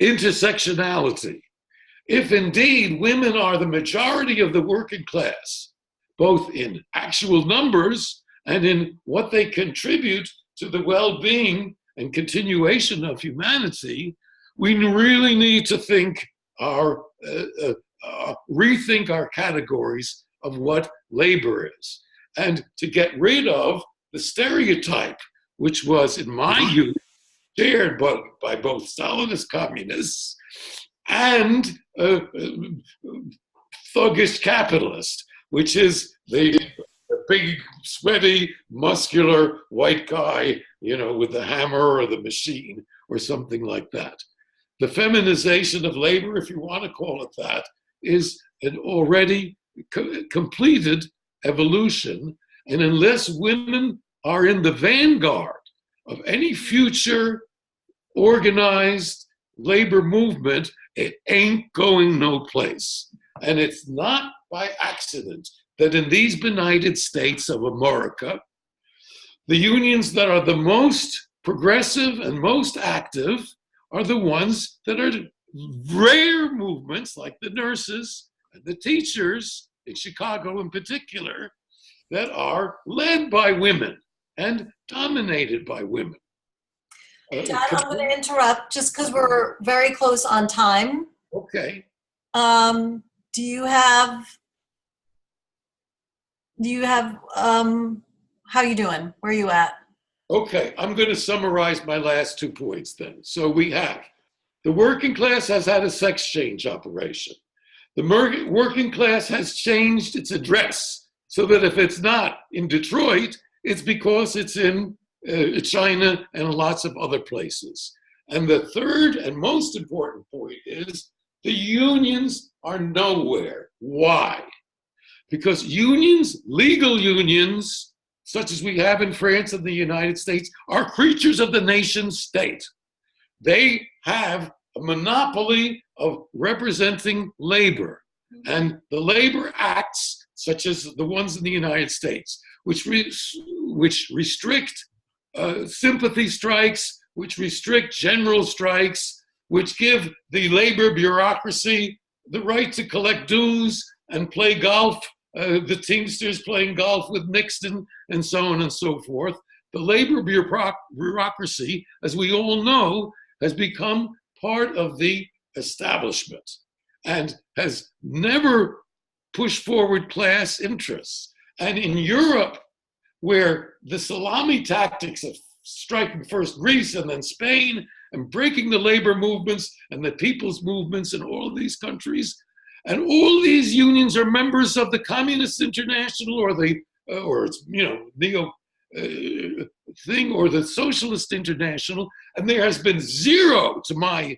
Intersectionality. If indeed women are the majority of the working class, both in actual numbers and in what they contribute to the well-being and continuation of humanity, we really need to think rethink our categories of what labor is, and to get rid of the stereotype, which was in my youth shared by both Stalinist communists and thuggish capitalist, which is the big, sweaty, muscular white guy, with the hammer or the machine or something like that. The feminization of labor, if you want to call it that, is an already completed evolution. And unless women are in the vanguard of any future organized labor movement, it ain't going no place. And it's not by accident that in these benighted states of America, the unions that are the most progressive and most active are the ones that are rare movements, like the nurses and the teachers in Chicago in particular, that are led by women and dominated by women. Dad, I'm going to interrupt just because we're very close on time. Okay. Do you have, how you doing? Where are you at? Okay, I'm going to summarize my last 2 points then. So we have, the working class has had a sex change operation. The working class has changed its address so that if it's not in Detroit, it's because it's in China and lots of other places. And the third and most important point is the unions are nowhere. Why? Because unions, legal unions, such as we have in France and the United States, are creatures of the nation state. They have a monopoly of representing labor. And the labor acts, such as the ones in the United States, which restrict sympathy strikes, which restrict general strikes, which give the labor bureaucracy the right to collect dues and play golf, the Teamsters playing golf with Nixon, and so on and so forth. The labor bureaucracy, as we all know, has become part of the establishment and has never pushed forward class interests. And in Europe, where the salami tactics of striking first Greece and then Spain and breaking the labor movements and the people's movements in all of these countries, and all these unions are members of the Communist International or the neo thing or the Socialist International, and there has been zero, to my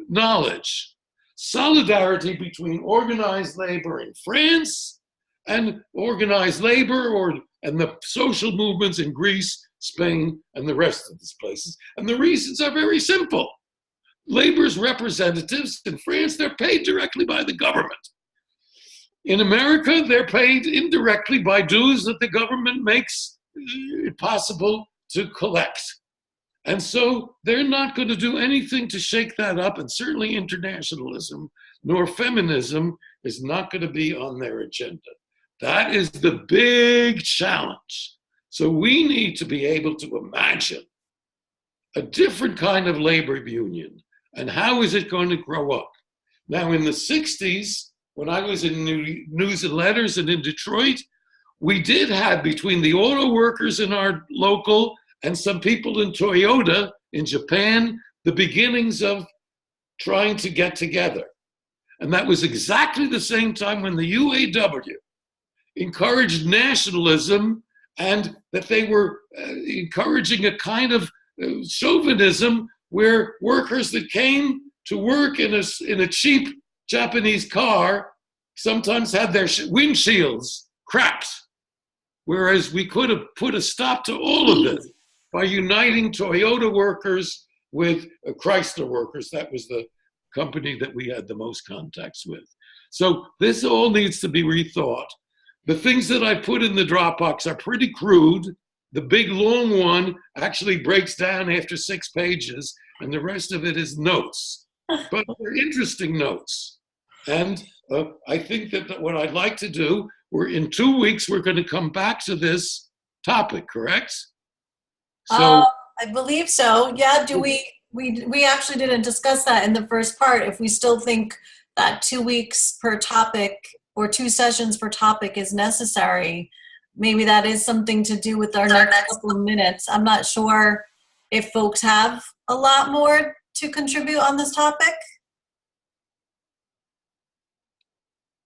knowledge, solidarity between organized labor in France and organized labor and the social movements in Greece, Spain, and the rest of these places. And the reasons are very simple. Labor's representatives in France, they're paid directly by the government. In America, they're paid indirectly by dues that the government makes it possible to collect. And so they're not going to do anything to shake that up, and certainly internationalism nor feminism is not going to be on their agenda. That is the big challenge. So we need to be able to imagine a different kind of labor union, and how is it going to grow up? Now, in the 60s, when I was in News and Letters and in Detroit, we did have, between the auto workers in our local and some people in Toyota in Japan, the beginnings of trying to get together. And that was exactly the same time when the UAW encouraged nationalism, and that they were encouraging a kind of chauvinism where workers that came to work in a cheap Japanese car sometimes had their windshields cracked. Whereas we could have put a stop to all of this by uniting Toyota workers with Chrysler workers. That was the company that we had the most contacts with. So this all needs to be rethought. The things that I put in the Dropbox are pretty crude. The big long one actually breaks down after 6 pages, and the rest of it is notes. But they're interesting notes. And I think that what I'd like to do, in 2 weeks, we're going to come back to this topic, correct? So I believe so. Yeah, we actually didn't discuss that in the first part. If we still think that 2 weeks per topic or 2 sessions per topic is necessary, maybe that is something to do with our next couple of minutes. I'm not sure if folks have a lot more to contribute on this topic.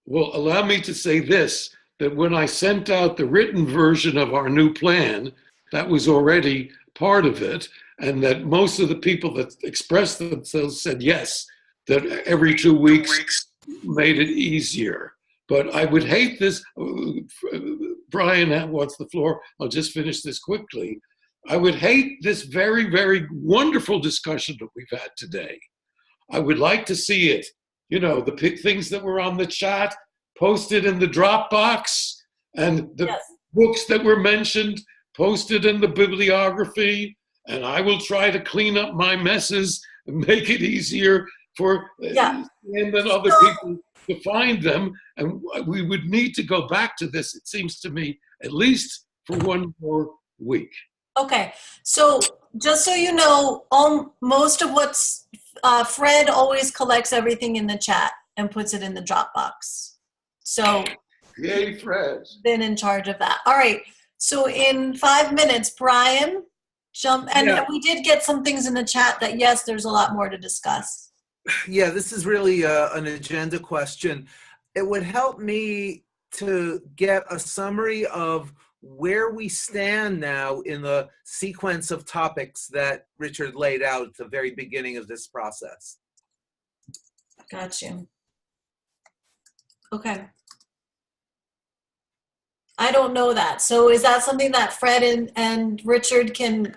Well, allow me to say this, that when I sent out the written version of our new plan, that was already part of it, and that most of the people that expressed themselves said yes, that every 2 weeks made it easier. But I would hate this. Brian wants the floor. I'll just finish this quickly. I would hate this very, very wonderful discussion that we've had today. I would like to see it, the things that were on the chat posted in the Dropbox, and the books that were mentioned posted in the bibliography. And I will try to clean up my messes and make it easier for him and other people to find them. And we would need to go back to this, it seems to me, at least for 1 more week. Okay, so just so you know, most of what's Fred always collects everything in the chat and puts it in the Dropbox. So yay, Fred. Been in charge of that. All right, so in 5 minutes, Brian, jump. And we did get some things in the chat that, yes, there's a lot more to discuss. Yeah, this is really an agenda question. It would help me to get a summary of where we stand now in the sequence of topics that Richard laid out at the very beginning of this process. Got you. Okay. I don't know that. So is that something that Fred and Richard can,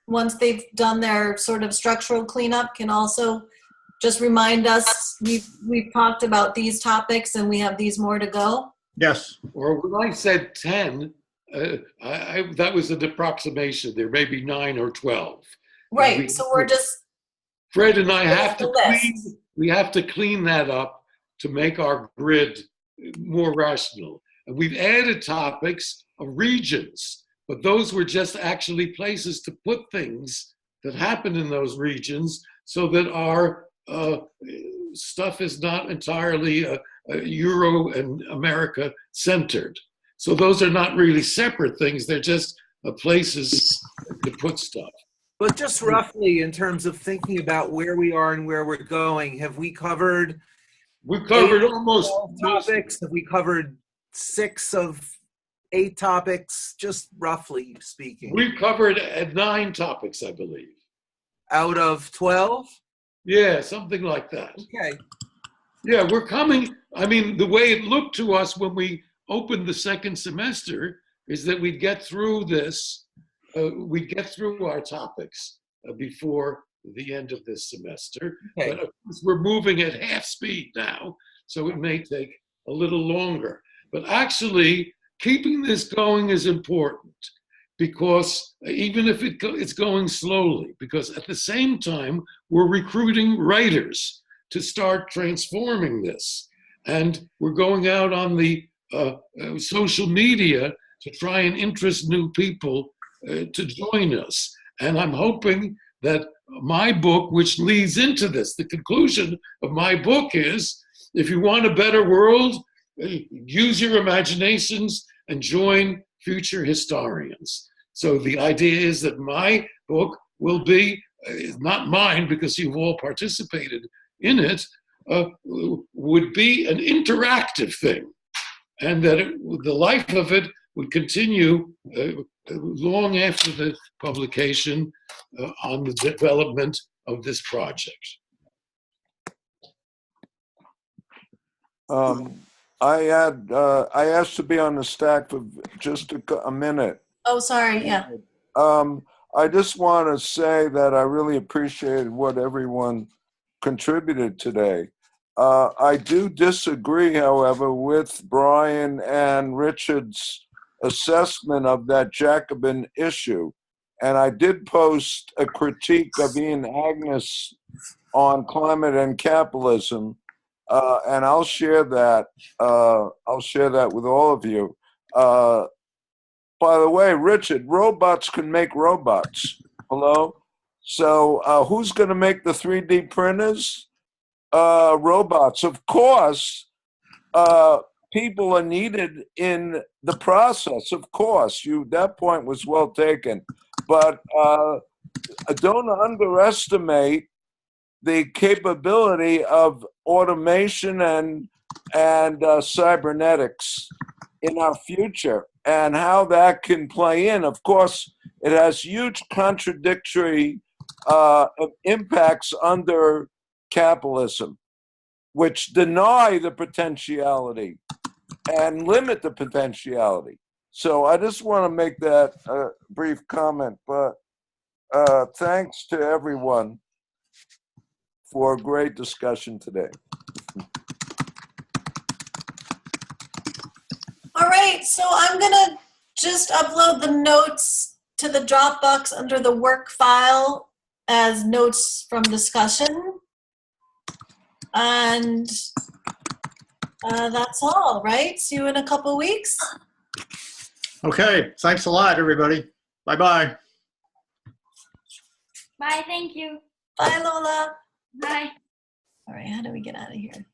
once they've done their sort of structural cleanup, can also just remind us we've talked about these topics and we have these more to go? Yes. Or when I said 10, that was an approximation. There may be 9 or 12. Right. So we're just. Fred and I have to clean that up to make our grid more rational. And we've added topics of regions, but those were just actually places to put things that happen in those regions so that our stuff is not entirely Euro and America centered. So those are not really separate things. They're just places to put stuff. But just roughly in terms of thinking about where we are and where we're going, have we covered? We've covered almost topics. Have we covered 6 of 8 topics? Just roughly speaking. We've covered 9 topics, I believe. Out of 12? Yeah, something like that. Okay. Yeah, we're coming. I mean, the way it looked to us when we opened the second semester is that we'd get through this, we'd get through our topics before the end of this semester. Okay. But of course, we're moving at half speed now, so it may take a little longer. But actually, keeping this going is important, because even if it's going slowly, because at the same time, we're recruiting writers to start transforming this. And we're going out on the social media to try and interest new people to join us. And I'm hoping that my book, which leads into this, the conclusion of my book is, if you want a better world, use your imaginations and join future historians. So the idea is that my book will be, not mine because you've all participated in it, would be an interactive thing, and that the life of it would continue long after the publication on the development of this project. I asked to be on the stack for just a minute. Oh, sorry, yeah. I just want to say that I really appreciated what everyone contributed today. I do disagree, however, with Brian and Richard's assessment of that Jacobin issue. And I did post a critique of Ian Agnes on climate and capitalism. And I'll share that. I'll share that with all of you. By the way, Richard, robots can make robots. Hello? So who's going to make the 3D printers? Robots. Of course, people are needed in the process. Of course, that point was well taken. But don't underestimate the capability of automation and cybernetics in our future, and how that can play in. Of course, it has huge contradictory impacts under capitalism, which deny the potentiality and limit the potentiality. So I just want to make that brief comment, but thanks to everyone for a great discussion today. All right, so I'm gonna just upload the notes to the Dropbox under the work file as notes from discussion. And that's all, right? See you in a couple weeks. Okay, thanks a lot, everybody. Bye-bye. Bye, thank you. Bye, Lola. Bye. All right, how do we get out of here?